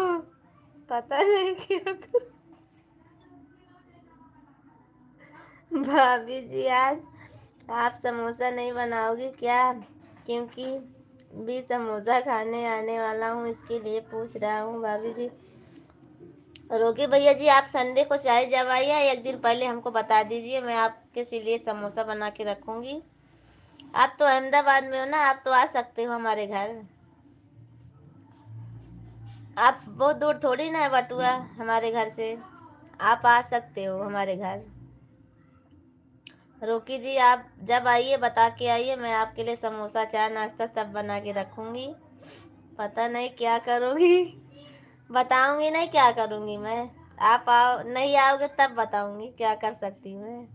Speaker 1: पता नहीं क्या करूं। भाभी जी आज आप समोसा नहीं बनाओगी क्या, क्योंकि भी समोसा खाने आने वाला हूँ इसके लिए पूछ रहा हूँ। भाभी जी रोके भैया जी आप संडे को चाहे जब आइए 1 दिन पहले हमको बता दीजिए, मैं आपके लिए समोसा बना के रखूँगी। आप तो अहमदाबाद में हो ना, आप तो आ सकते हो हमारे घर। आप बहुत दूर थोड़ी ना है बटुआ हमारे घर से, आप आ सकते हो हमारे घर। रोकी जी आप जब आइए बता के आइए, मैं आपके लिए समोसा चाय नाश्ता सब बना के रखूँगी। पता नहीं क्या करोगी, बताऊँगी नहीं क्या करूँगी मैं। आप आओ, नहीं आओगे तब बताऊँगी क्या कर सकती हूँ मैं।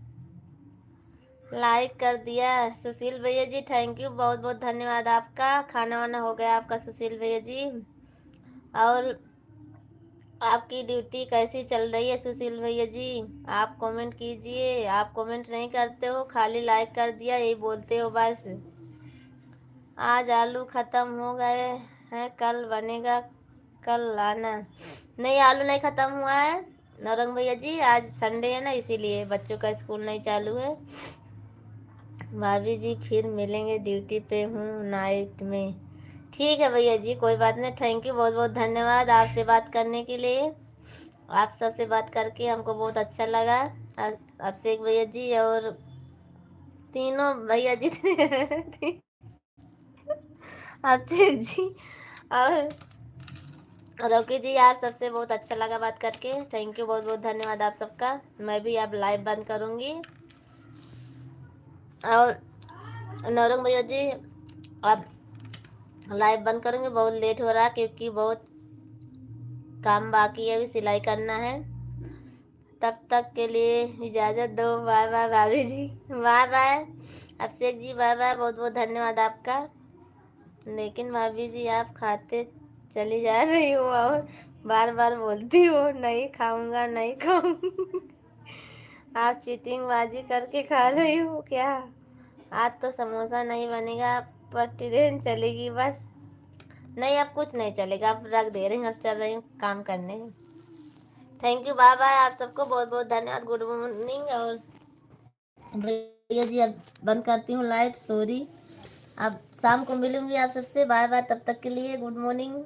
Speaker 1: लाइक कर दिया सुशील भैया जी, थैंक यू, बहुत बहुत धन्यवाद आपका। खाना वाना हो गया आपका सुशील भैया जी। और आपकी ड्यूटी कैसी चल रही है सुशील भैया जी, आप कमेंट कीजिए। आप कमेंट नहीं करते हो, खाली लाइक कर दिया यही बोलते हो बस। आज आलू ख़त्म हो गए हैं, कल बनेगा, कल लाना। नहीं आलू नहीं ख़त्म हुआ है नौरंग भैया जी, आज संडे है ना इसीलिए बच्चों का स्कूल नहीं चालू है। भाभी जी फिर मिलेंगे, ड्यूटी पे हूँ नाइट में। ठीक है भैया जी कोई बात नहीं, थैंक यू, बहुत बहुत धन्यवाद आपसे बात करने के लिए। आप सबसे बात करके हमको बहुत अच्छा लगा। अभिषेक भैया जी और तीनों भैया जी थे। अभिषेक जी और रोकी जी, आप सबसे बहुत अच्छा लगा बात करके, थैंक यू, बहुत बहुत धन्यवाद आप सबका। मैं भी अब लाइव बंद करूँगी। और नौरंग भैया जी अब लाइव बंद करूँगी, बहुत लेट हो रहा है क्योंकि बहुत काम बाकी है, अभी सिलाई करना है। तब तक के लिए इजाज़त दो, बाय बाय भाभी जी, bye bye Abhishek ji, bye bye, बहुत बहुत धन्यवाद आपका। लेकिन भाभी जी आप खाते चली जा रही हो और बार बार बोलती हो नहीं खाऊंगा नहीं खाऊंगा। आप चीटिंगबाजी करके खा रही हो क्या। आज तो समोसा नहीं बनेगा पर ट्रेन चलेगी बस। नहीं अब कुछ नहीं चलेगा, अब रख दे रही हूँ, अब चल रही हूँ काम करने। थैंक यू, बाय बाय, आप सबको बहुत बहुत धन्यवाद, गुड मॉर्निंग। और भैया जी अब बंद करती हूँ लाइव, सॉरी। अब शाम को मिलूंगी आप सबसे, बाय बाय, तब तक के लिए गुड मॉर्निंग।